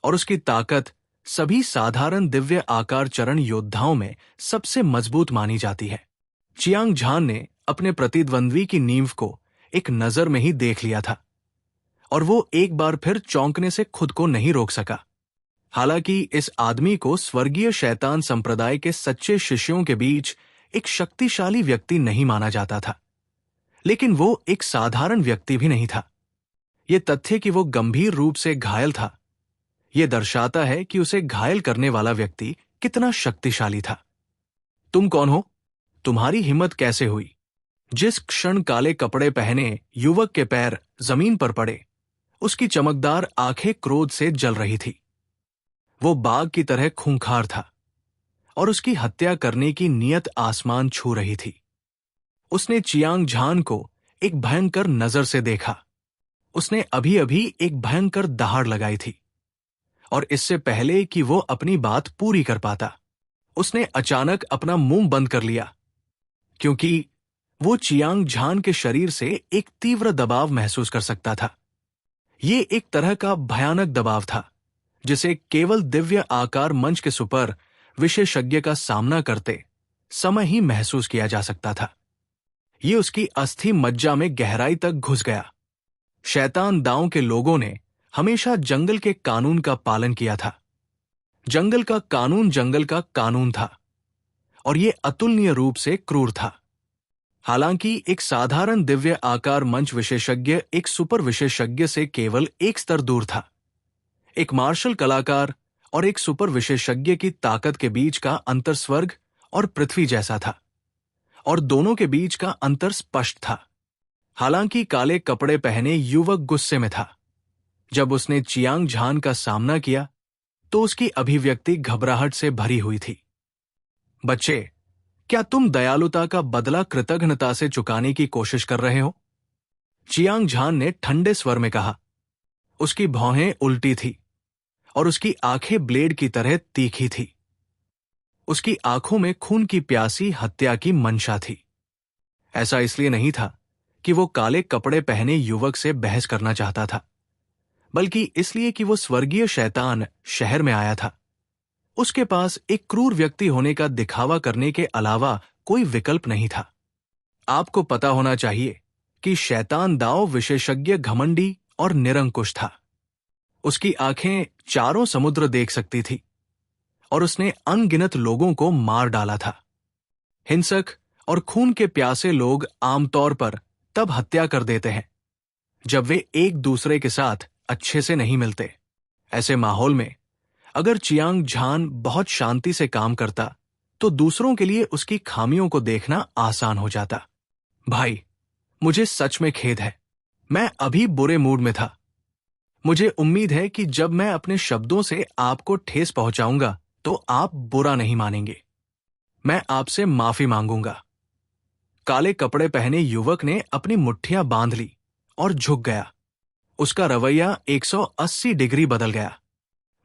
और उसकी ताकत सभी साधारण दिव्य आकार चरण योद्धाओं में सबसे मजबूत मानी जाती है। चियांग झान ने अपने प्रतिद्वंद्वी की नींव को एक नजर में ही देख लिया था और वो एक बार फिर चौंकने से खुद को नहीं रोक सका। हालांकि इस आदमी को स्वर्गीय शैतान संप्रदाय के सच्चे शिष्यों के बीच एक शक्तिशाली व्यक्ति नहीं माना जाता था, लेकिन वो एक साधारण व्यक्ति भी नहीं था। ये तथ्य कि वो गंभीर रूप से घायल था, ये दर्शाता है कि उसे घायल करने वाला व्यक्ति कितना शक्तिशाली था। तुम कौन हो? तुम्हारी हिम्मत कैसे हुई? जिस क्षण काले कपड़े पहने युवक के पैर जमीन पर पड़े, उसकी चमकदार आंखें क्रोध से जल रही थी। वो बाघ की तरह खूंखार था और उसकी हत्या करने की नियत आसमान छू रही थी। उसने चियांग झान को एक भयंकर नजर से देखा। उसने अभी अभी एक भयंकर दहाड़ लगाई थी और इससे पहले कि वो अपनी बात पूरी कर पाता, उसने अचानक अपना मुंह बंद कर लिया, क्योंकि वो चियांग झान के शरीर से एक तीव्र दबाव महसूस कर सकता था। ये एक तरह का भयानक दबाव था जिसे केवल दिव्य आकार मंच के सुपर विशेषज्ञ का सामना करते समय ही महसूस किया जा सकता था। ये उसकी अस्थि मज्जा में गहराई तक घुस गया। शैतान दांव के लोगों ने हमेशा जंगल के कानून का पालन किया था। जंगल का कानून था और ये अतुलनीय रूप से क्रूर था। हालांकि एक साधारण दिव्य आकार मंच विशेषज्ञ एक सुपर विशेषज्ञ से केवल एक स्तर दूर था। एक मार्शल कलाकार और एक सुपर विशेषज्ञ की ताकत के बीच का अंतर स्वर्ग और पृथ्वी जैसा था और दोनों के बीच का अंतर स्पष्ट था। हालांकि काले कपड़े पहने युवक गुस्से में था। जब उसने चियांग झान का सामना किया तो उसकी अभिव्यक्ति घबराहट से भरी हुई थी। बच्चे, क्या तुम दयालुता का बदला कृतज्ञता से चुकाने की कोशिश कर रहे हो? चियांग झान ने ठंडे स्वर में कहा। उसकी भौहें उल्टी थी और उसकी आंखें ब्लेड की तरह तीखी थी। उसकी आंखों में खून की प्यासी हत्या की मंशा थी। ऐसा इसलिए नहीं था कि वो काले कपड़े पहने युवक से बहस करना चाहता था, बल्कि इसलिए कि वो स्वर्गीय शैतान शहर में आया था। उसके पास एक क्रूर व्यक्ति होने का दिखावा करने के अलावा कोई विकल्प नहीं था। आपको पता होना चाहिए कि शैतान दाव विशेषज्ञ घमंडी और निरंकुश था। उसकी आंखें चारों समुद्र देख सकती थी और उसने अनगिनत लोगों को मार डाला था। हिंसक और खून के प्यासे लोग आमतौर पर तब हत्या कर देते हैं जब वे एक दूसरे के साथ अच्छे से नहीं मिलते। ऐसे माहौल में अगर चियांग झान बहुत शांति से काम करता तो दूसरों के लिए उसकी खामियों को देखना आसान हो जाता। भाई, मुझे सच में खेद है। मैं अभी बुरे मूड में था। मुझे उम्मीद है कि जब मैं अपने शब्दों से आपको ठेस पहुंचाऊंगा तो आप बुरा नहीं मानेंगे। मैं आपसे माफी मांगूंगा। काले कपड़े पहने युवक ने अपनी मुट्ठियां बांध ली और झुक गया। उसका रवैया 180 डिग्री बदल गया।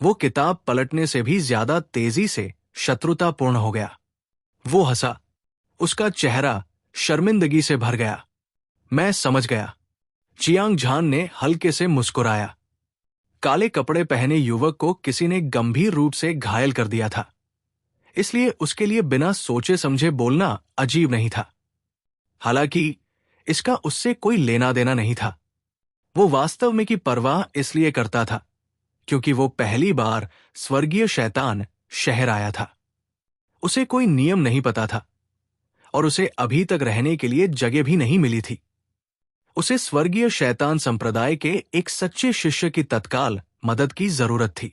वो किताब पलटने से भी ज्यादा तेजी से शत्रुतापूर्ण हो गया। वो हंसा। उसका चेहरा शर्मिंदगी से भर गया। मैं समझ गया। चियांग झान ने हल्के से मुस्कुराया। काले कपड़े पहने युवक को किसी ने गंभीर रूप से घायल कर दिया था, इसलिए उसके लिए बिना सोचे समझे बोलना अजीब नहीं था। हालांकि इसका उससे कोई लेना देना नहीं था। वो वास्तव में की परवाह इसलिए करता था क्योंकि वो पहली बार स्वर्गीय शैतान शहर आया था। उसे कोई नियम नहीं पता था और उसे अभी तक रहने के लिए जगह भी नहीं मिली थी। उसे स्वर्गीय शैतान संप्रदाय के एक सच्चे शिष्य की तत्काल मदद की जरूरत थी।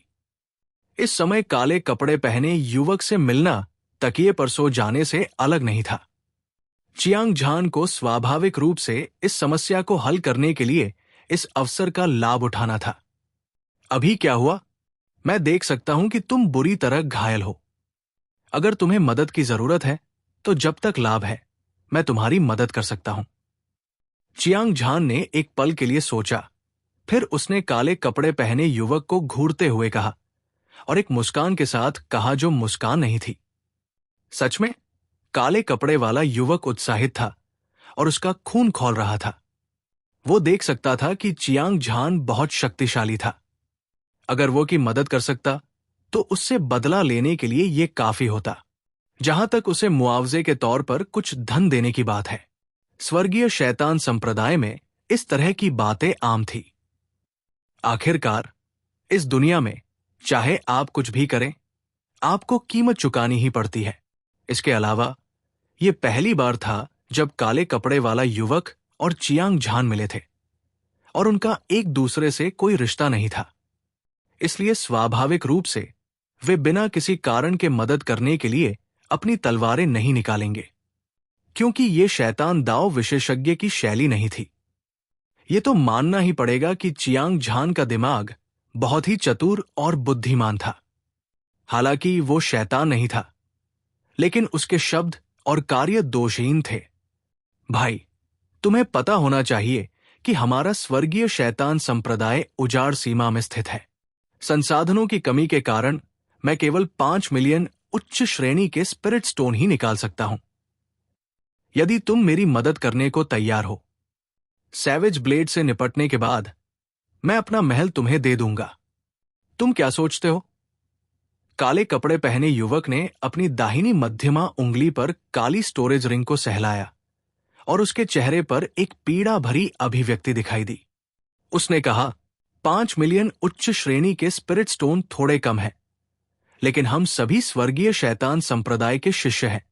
इस समय काले कपड़े पहने युवक से मिलना तकिए पर सो जाने से अलग नहीं था। चियांग झान को स्वाभाविक रूप से इस समस्या को हल करने के लिए इस अवसर का लाभ उठाना था। अभी क्या हुआ? मैं देख सकता हूं कि तुम बुरी तरह घायल हो। अगर तुम्हें मदद की जरूरत है तो जब तक लाभ है मैं तुम्हारी मदद कर सकता हूं। चियांग झान ने एक पल के लिए सोचा, फिर उसने काले कपड़े पहने युवक को घूरते हुए कहा, और एक मुस्कान के साथ कहा जो मुस्कान नहीं थी। सच में काले कपड़े वाला युवक उत्साहित था और उसका खून खौल रहा था। वो देख सकता था कि चियांग झान बहुत शक्तिशाली था। अगर वो की मदद कर सकता तो उससे बदला लेने के लिए यह काफी होता। जहां तक उसे मुआवजे के तौर पर कुछ धन देने की बात है, स्वर्गीय शैतान संप्रदाय में इस तरह की बातें आम थी। आखिरकार इस दुनिया में चाहे आप कुछ भी करें, आपको कीमत चुकानी ही पड़ती है। इसके अलावा यह पहली बार था जब काले कपड़े वाला युवक और चियांग झान मिले थे और उनका एक दूसरे से कोई रिश्ता नहीं था। इसलिए स्वाभाविक रूप से वे बिना किसी कारण के मदद करने के लिए अपनी तलवारें नहीं निकालेंगे, क्योंकि ये शैतान दाव विशेषज्ञ की शैली नहीं थी। ये तो मानना ही पड़ेगा कि चियांग झान का दिमाग बहुत ही चतुर और बुद्धिमान था। हालांकि वो शैतान नहीं था, लेकिन उसके शब्द और कार्य दोषहीन थे। भाई, तुम्हें पता होना चाहिए कि हमारा स्वर्गीय शैतान संप्रदाय उजाड़ सीमा में स्थित है। संसाधनों की कमी के कारण मैं केवल 5 मिलियन उच्च श्रेणी के स्पिरिट स्टोन ही निकाल सकता हूं। यदि तुम मेरी मदद करने को तैयार हो, सैवेज ब्लेड से निपटने के बाद मैं अपना महल तुम्हें दे दूंगा। तुम क्या सोचते हो? काले कपड़े पहने युवक ने अपनी दाहिनी मध्यमा उंगली पर काली स्टोरेज रिंग को सहलाया और उसके चेहरे पर एक पीड़ा भरी अभिव्यक्ति दिखाई दी। उसने कहा, 5 मिलियन उच्च श्रेणी के स्पिरिट स्टोन थोड़े कम है, लेकिन हम सभी स्वर्गीय शैतान संप्रदाय के शिष्य हैं,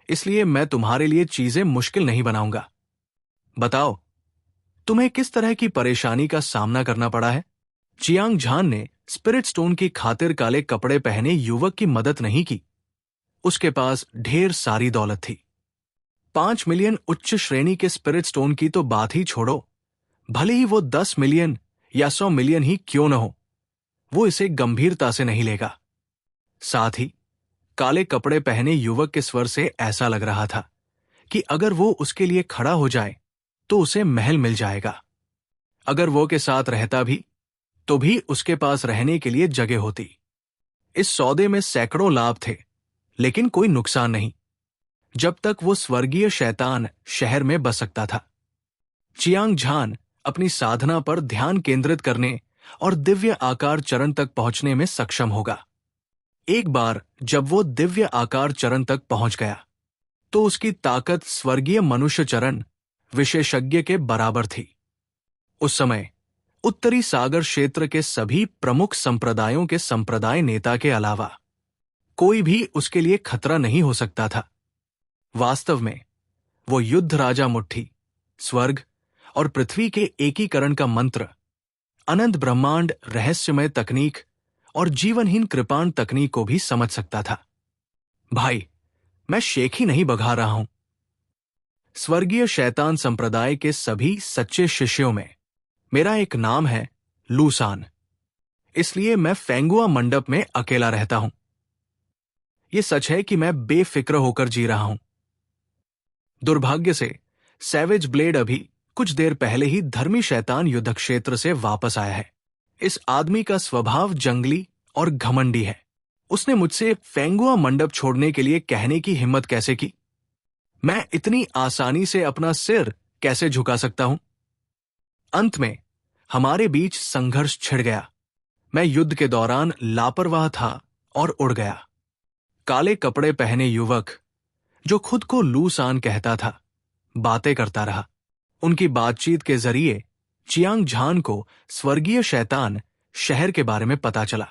इसलिए मैं तुम्हारे लिए चीजें मुश्किल नहीं बनाऊंगा। बताओ, तुम्हें किस तरह की परेशानी का सामना करना पड़ा है? चियांग झान ने स्पिरिट स्टोन की खातिर काले कपड़े पहने युवक की मदद नहीं की। उसके पास ढेर सारी दौलत थी। 5 मिलियन उच्च श्रेणी के स्पिरिट स्टोन की तो बात ही छोड़ो, भले ही वो 10 मिलियन या 100 मिलियन ही क्यों न हो, वो इसे गंभीरता से नहीं लेगा। साथ ही काले कपड़े पहने युवक के स्वर से ऐसा लग रहा था कि अगर वो उसके लिए खड़ा हो जाए तो उसे महल मिल जाएगा। अगर वो के साथ रहता भी तो भी उसके पास रहने के लिए जगह होती। इस सौदे में सैकड़ों लाभ थे, लेकिन कोई नुकसान नहीं, जब तक वो स्वर्गीय शैतान शहर में बस सकता था। चियांग झान अपनी साधना पर ध्यान केंद्रित करने और दिव्य आकार चरण तक पहुंचने में सक्षम होगा। एक बार जब वो दिव्य आकार चरण तक पहुंच गया तो उसकी ताकत स्वर्गीय मनुष्य चरण विशेषज्ञ के बराबर थी। उस समय उत्तरी सागर क्षेत्र के सभी प्रमुख संप्रदायों के संप्रदाय नेता के अलावा कोई भी उसके लिए खतरा नहीं हो सकता था। वास्तव में वो युद्ध राजा मुट्ठी, स्वर्ग और पृथ्वी के एकीकरण का मंत्र, अनंत ब्रह्मांड रहस्यमय तकनीक और जीवनहीन कृपाण तकनीक को भी समझ सकता था। भाई, मैं शेख ही नहीं बघा रहा हूं। स्वर्गीय शैतान संप्रदाय के सभी सच्चे शिष्यों में मेरा एक नाम है, लूसान। इसलिए मैं फेंगुआ मंडप में अकेला रहता हूं। यह सच है कि मैं बेफिक्र होकर जी रहा हूं। दुर्भाग्य से सैवेज ब्लेड अभी कुछ देर पहले ही धर्मी शैतान युद्ध क्षेत्र से वापस आया है। इस आदमी का स्वभाव जंगली और घमंडी है। उसने मुझसे फेंगुआ मंडप छोड़ने के लिए कहने की हिम्मत कैसे की? मैं इतनी आसानी से अपना सिर कैसे झुका सकता हूं? अंत में हमारे बीच संघर्ष छिड़ गया। मैं युद्ध के दौरान लापरवाह था और उड़ गया। काले कपड़े पहने युवक, जो खुद को लूसान कहता था, बातें करता रहा। उनकी बातचीत के जरिए चियांग झान को स्वर्गीय शैतान शहर के बारे में पता चला।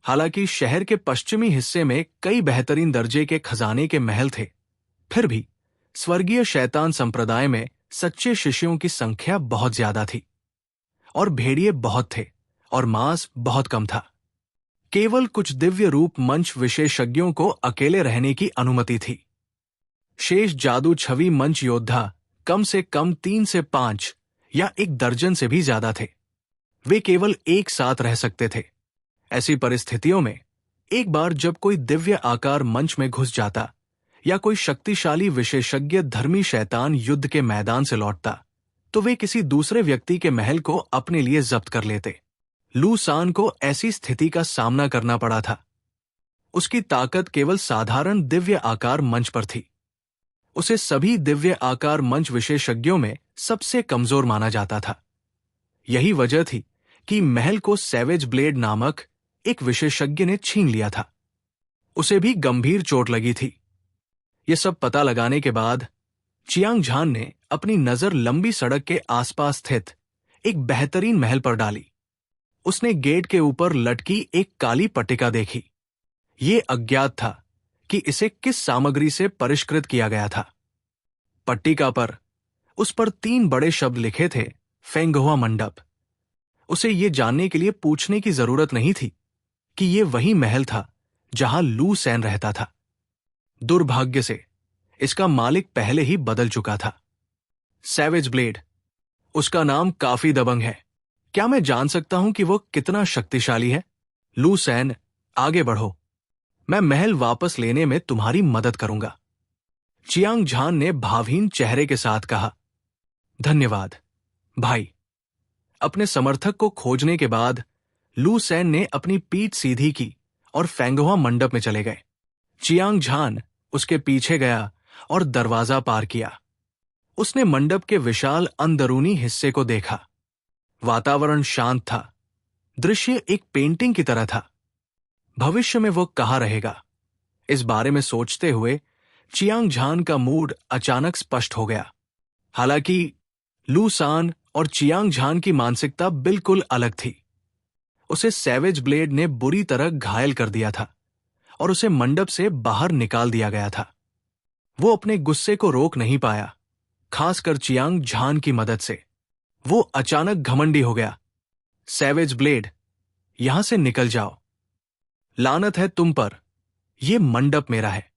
हालांकि शहर के पश्चिमी हिस्से में कई बेहतरीन दर्जे के खजाने के महल थे, फिर भी स्वर्गीय शैतान संप्रदाय में सच्चे शिष्यों की संख्या बहुत ज्यादा थी और भेड़िए बहुत थे और मांस बहुत कम था। केवल कुछ दिव्य रूप मंच विशेषज्ञों को अकेले रहने की अनुमति थी। शेष जादू छवि मंच योद्धा कम से कम 3 से 5 या 1 दर्जन से भी ज्यादा थे। वे केवल एक साथ रह सकते थे। ऐसी परिस्थितियों में एक बार जब कोई दिव्य आकार मंच में घुस जाता या कोई शक्तिशाली विशेषज्ञ धर्मी शैतान युद्ध के मैदान से लौटता, तो वे किसी दूसरे व्यक्ति के महल को अपने लिए जब्त कर लेते। लू सान को ऐसी स्थिति का सामना करना पड़ा था। उसकी ताकत केवल साधारण दिव्य आकार मंच पर थी। उसे सभी दिव्य आकार मंच विशेषज्ञों में सबसे कमजोर माना जाता था। यही वजह थी कि महल को सैवेज ब्लेड नामक एक विशेषज्ञ ने छीन लिया था। उसे भी गंभीर चोट लगी थी। यह सब पता लगाने के बाद चियांग झान ने अपनी नजर लंबी सड़क के आसपास स्थित एक बेहतरीन महल पर डाली। उसने गेट के ऊपर लटकी एक काली पट्टिका देखी। ये अज्ञात था कि इसे किस सामग्री से परिष्कृत किया गया था। पट्टिका पर उस पर 3 बड़े शब्द लिखे थे, फेंगहुआ मंडप। उसे ये जानने के लिए पूछने की जरूरत नहीं थी कि ये वही महल था जहां लू सैन रहता था। दुर्भाग्य से इसका मालिक पहले ही बदल चुका था। सैवेज ब्लेड, उसका नाम काफी दबंग है। क्या मैं जान सकता हूं कि वो कितना शक्तिशाली है? लू सैन, आगे बढ़ो। मैं महल वापस लेने में तुम्हारी मदद करूंगा। चियांग झान ने भावहीन चेहरे के साथ कहा। धन्यवाद, भाई। अपने समर्थक को खोजने के बाद लू सैन ने अपनी पीठ सीधी की और फेंगहुआ मंडप में चले गए। चियांग झान उसके पीछे गया और दरवाजा पार किया। उसने मंडप के विशाल अंदरूनी हिस्से को देखा। वातावरण शांत था। दृश्य एक पेंटिंग की तरह था। भविष्य में वो कहाँ रहेगा, इस बारे में सोचते हुए चियांग झान का मूड अचानक स्पष्ट हो गया। हालांकि लू सान और चियांग झान की मानसिकता बिल्कुल अलग थी। उसे सैवेज ब्लेड ने बुरी तरह घायल कर दिया था और उसे मंडप से बाहर निकाल दिया गया था। वो अपने गुस्से को रोक नहीं पाया, खासकर चियांग झान की मदद से। वो अचानक घमंडी हो गया। सैवेज ब्लेड, यहां से निकल जाओ। लानत है तुम पर, यह मंडप मेरा है।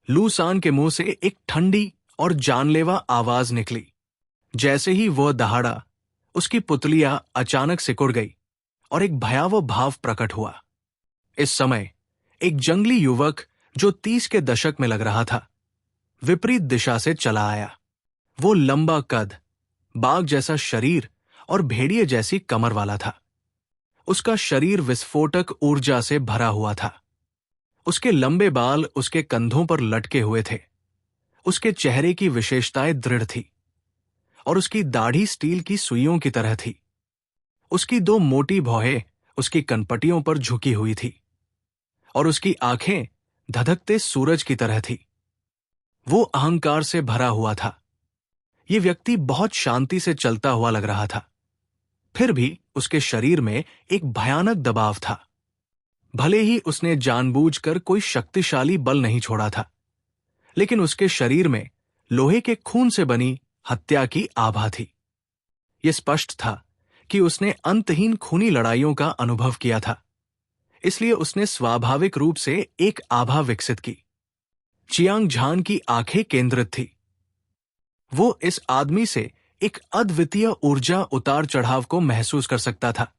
लू सान के मुंह से एक ठंडी और जानलेवा आवाज निकली। जैसे ही वह दहाड़ा, उसकी पुतलियां अचानक सिकुड़ गई और एक भयावह भाव प्रकट हुआ। इस समय एक जंगली युवक जो 30 के दशक में लग रहा था, विपरीत दिशा से चला आया। वो लंबा कद, बाघ जैसा शरीर और भेड़िए जैसी कमर वाला था। उसका शरीर विस्फोटक ऊर्जा से भरा हुआ था। उसके लंबे बाल उसके कंधों पर लटके हुए थे। उसके चेहरे की विशेषताएं दृढ़ थी और उसकी दाढ़ी स्टील की सुइयों की तरह थी। उसकी 2 मोटी भौहें उसकी कनपटियों पर झुकी हुई थी और उसकी आंखें धधकते सूरज की तरह थी। वो अहंकार से भरा हुआ था। ये व्यक्ति बहुत शांति से चलता हुआ लग रहा था। फिर भी उसके शरीर में एक भयानक दबाव था। भले ही उसने जानबूझकर कोई शक्तिशाली बल नहीं छोड़ा था, लेकिन उसके शरीर में लोहे के खून से बनी हत्या की आभा थी। यह स्पष्ट था कि उसने अंतहीन खूनी लड़ाइयों का अनुभव किया था, इसलिए उसने स्वाभाविक रूप से एक आभा विकसित की। चियांग झान की आंखें केंद्रित थी। वो इस आदमी से एक अद्वितीय ऊर्जा उतार चढ़ाव को महसूस कर सकता था।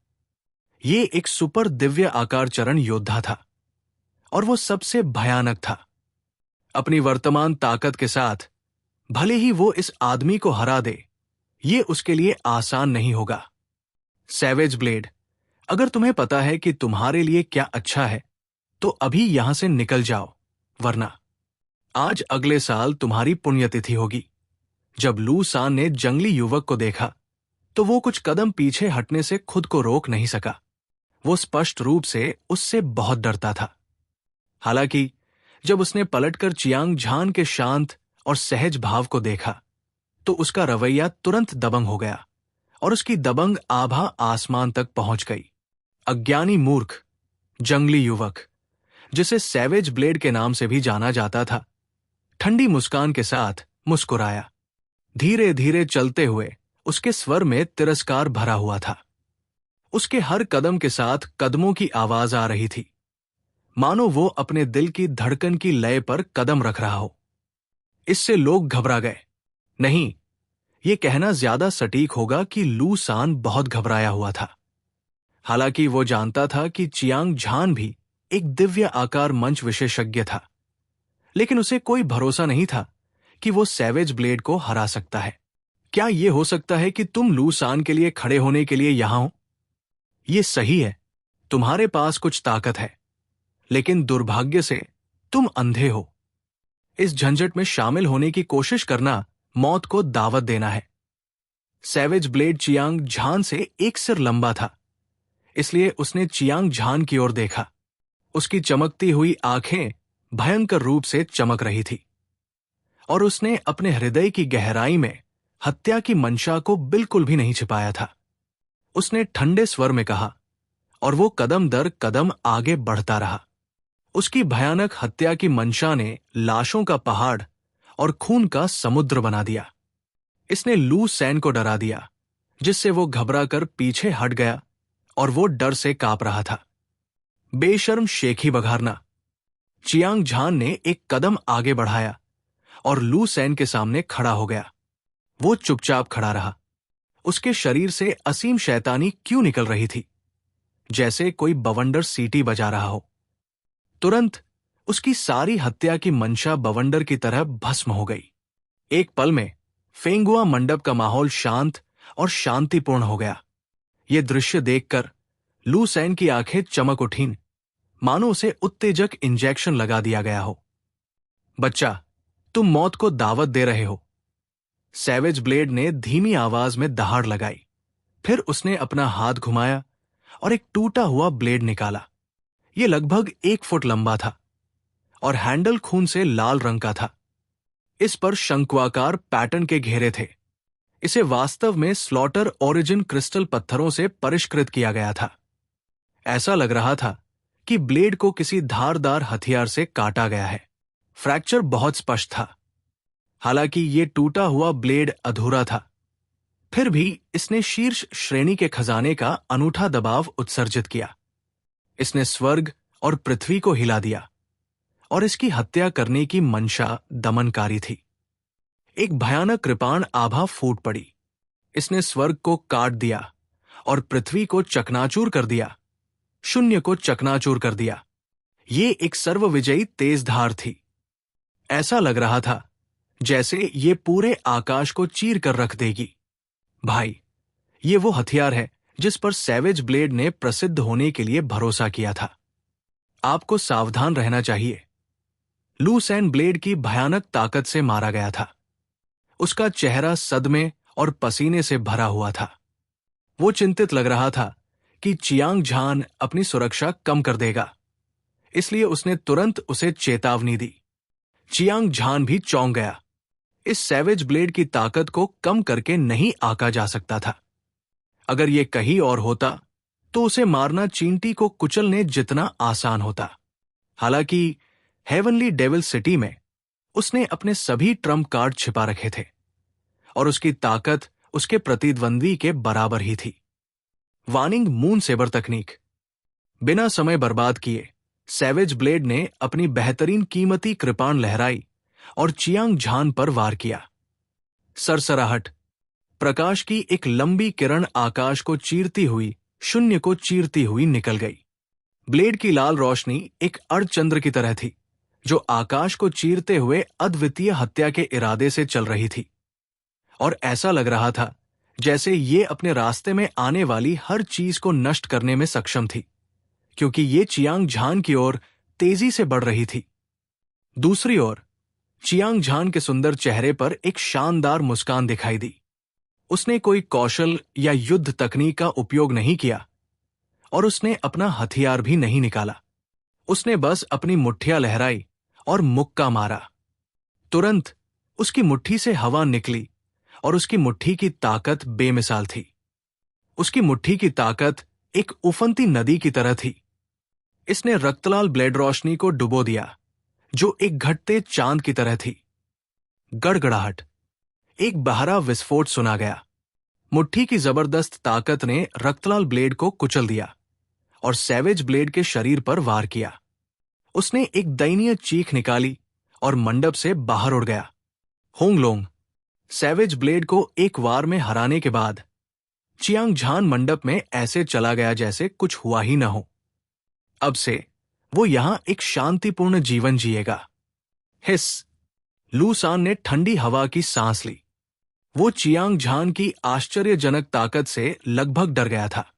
ये एक सुपर दिव्य आकार चरण योद्धा था और वो सबसे भयानक था। अपनी वर्तमान ताकत के साथ भले ही वो इस आदमी को हरा दे, ये उसके लिए आसान नहीं होगा। सैवेज ब्लेड, अगर तुम्हें पता है कि तुम्हारे लिए क्या अच्छा है, तो अभी यहां से निकल जाओ, वरना आज अगले साल तुम्हारी पुण्यतिथि होगी। जब लू सान ने जंगली युवक को देखा, तो वो कुछ कदम पीछे हटने से खुद को रोक नहीं सका। वो स्पष्ट रूप से उससे बहुत डरता था। हालांकि जब उसने पलटकर चियांग झान के शांत और सहज भाव को देखा, तो उसका रवैया तुरंत दबंग हो गया और उसकी दबंग आभा आसमान तक पहुंच गई। अज्ञानी मूर्ख, जंगली युवक, जिसे सैवेज ब्लेड के नाम से भी जाना जाता था, ठंडी मुस्कान के साथ मुस्कुराया। धीरे धीरे चलते हुए उसके स्वर में तिरस्कार भरा हुआ था। उसके हर कदम के साथ कदमों की आवाज आ रही थी, मानो वो अपने दिल की धड़कन की लय पर कदम रख रहा हो। इससे लोग घबरा गए। नहीं, ये कहना ज्यादा सटीक होगा कि लू सान बहुत घबराया हुआ था। हालांकि वो जानता था कि चियांग झान भी एक दिव्य आकार मंच विशेषज्ञ था, लेकिन उसे कोई भरोसा नहीं था कि वो सैवेज ब्लेड को हरा सकता है। क्या यह हो सकता है कि तुम लू सान के लिए खड़े होने के लिए यहां हो? ये सही है, तुम्हारे पास कुछ ताकत है, लेकिन दुर्भाग्य से तुम अंधे हो। इस झंझट में शामिल होने की कोशिश करना मौत को दावत देना है। सैवेज ब्लेड चियांग झान से एक सिर लंबा था, इसलिए उसने चियांग झान की ओर देखा। उसकी चमकती हुई आंखें भयंकर रूप से चमक रही थी, और उसने अपने हृदय की गहराई में हत्या की मंशा को बिल्कुल भी नहीं छिपाया था। उसने ठंडे स्वर में कहा, और वो कदम दर कदम आगे बढ़ता रहा। उसकी भयानक हत्या की मंशा ने लाशों का पहाड़ और खून का समुद्र बना दिया। इसने लू सैन को डरा दिया, जिससे वो घबरा कर पीछे हट गया और वो डर से कांप रहा था। बेशर्म शेखी बघारना। चियांग झान ने एक कदम आगे बढ़ाया और लू सैन के सामने खड़ा हो गया। वो चुपचाप खड़ा रहा। उसके शरीर से असीम शैतानी क्यों निकल रही थी, जैसे कोई बवंडर सीटी बजा रहा हो। तुरंत उसकी सारी हत्या की मंशा बवंडर की तरह भस्म हो गई। एक पल में फेंगुआ मंडप का माहौल शांत और शांतिपूर्ण हो गया। यह दृश्य देखकर लू सैन की आंखें चमक उठीं, मानो उसे उत्तेजक इंजेक्शन लगा दिया गया हो। बच्चा, तुम मौत को दावत दे रहे हो। सैवेज ब्लेड ने धीमी आवाज में दहाड़ लगाई। फिर उसने अपना हाथ घुमाया और एक टूटा हुआ ब्लेड निकाला। यह लगभग 1 फुट लंबा था और हैंडल खून से लाल रंग का था। इस पर शंक्वाकार पैटर्न के घेरे थे। इसे वास्तव में स्लॉटर ओरिजिन क्रिस्टल पत्थरों से परिष्कृत किया गया था। ऐसा लग रहा था कि ब्लेड को किसी धारदार हथियार से काटा गया है। फ्रैक्चर बहुत स्पष्ट था। हालांकि यह टूटा हुआ ब्लेड अधूरा था, फिर भी इसने शीर्ष श्रेणी के खजाने का अनूठा दबाव उत्सर्जित किया। इसने स्वर्ग और पृथ्वी को हिला दिया, और इसकी हत्या करने की मंशा दमनकारी थी। एक भयानक कृपाण आभा फूट पड़ी। इसने स्वर्ग को काट दिया और पृथ्वी को चकनाचूर कर दिया, शून्य को चकनाचूर कर दिया। ये एक सर्वविजयी तेज धार थी। ऐसा लग रहा था जैसे ये पूरे आकाश को चीर कर रख देगी। भाई, ये वो हथियार है जिस पर सैवेज ब्लेड ने प्रसिद्ध होने के लिए भरोसा किया था। आपको सावधान रहना चाहिए। लू सैन ब्लेड की भयानक ताकत से मारा गया था। उसका चेहरा सदमे और पसीने से भरा हुआ था। वो चिंतित लग रहा था कि चियांग झान अपनी सुरक्षा कम कर देगा, इसलिए उसने तुरंत उसे चेतावनी दी। चियांग झान भी चौंक गया। इस सैवेज ब्लेड की ताकत को कम करके नहीं आंका जा सकता था। अगर यह कहीं और होता तो उसे मारना चींटी को कुचलने जितना आसान होता। हालांकि हेवनली डेविल सिटी में उसने अपने सभी ट्रम्प कार्ड छिपा रखे थे, और उसकी ताकत उसके प्रतिद्वंद्वी के बराबर ही थी। वार्निंग मून सेबर तकनीक। बिना समय बर्बाद किए सैवेज ब्लेड ने अपनी बेहतरीन कीमती कृपाण लहराई और चियांग झान पर वार किया। सरसराहट। प्रकाश की एक लंबी किरण आकाश को चीरती हुई, शून्य को चीरती हुई निकल गई। ब्लेड की लाल रोशनी एक अर्धचंद्र की तरह थी, जो आकाश को चीरते हुए अद्वितीय हत्या के इरादे से चल रही थी। और ऐसा लग रहा था जैसे ये अपने रास्ते में आने वाली हर चीज को नष्ट करने में सक्षम थी, क्योंकि ये चियांग झान की ओर तेजी से बढ़ रही थी। दूसरी ओर चियांग झान के सुंदर चेहरे पर एक शानदार मुस्कान दिखाई दी। उसने कोई कौशल या युद्ध तकनीक का उपयोग नहीं किया, और उसने अपना हथियार भी नहीं निकाला। उसने बस अपनी मुट्ठियां लहराई और मुक्का मारा। तुरंत उसकी मुट्ठी से हवा निकली, और उसकी मुट्ठी की ताकत बेमिसाल थी। उसकी मुट्ठी की ताकत एक उफनती नदी की तरह थी। इसने रक्तलाल ब्लेड रोशनी को डुबो दिया, जो एक घटते चांद की तरह थी। गड़गड़ाहट। एक बहरा विस्फोट सुना गया, मुट्ठी की जबरदस्त ताकत ने रक्तलाल ब्लेड को कुचल दिया और सैवेज ब्लेड के शरीर पर वार किया। उसने एक दयनीय चीख निकाली और मंडप से बाहर उड़ गया। होंगलोंग सैवेज ब्लेड को एक वार में हराने के बाद चियांग झान मंडप में ऐसे चला गया जैसे कुछ हुआ ही न हो। अब से वो यहां एक शांतिपूर्ण जीवन जिएगा। हिस। लू सान ने ठंडी हवा की सांस ली। वो चियांग झान की आश्चर्यजनक ताकत से लगभग डर गया था।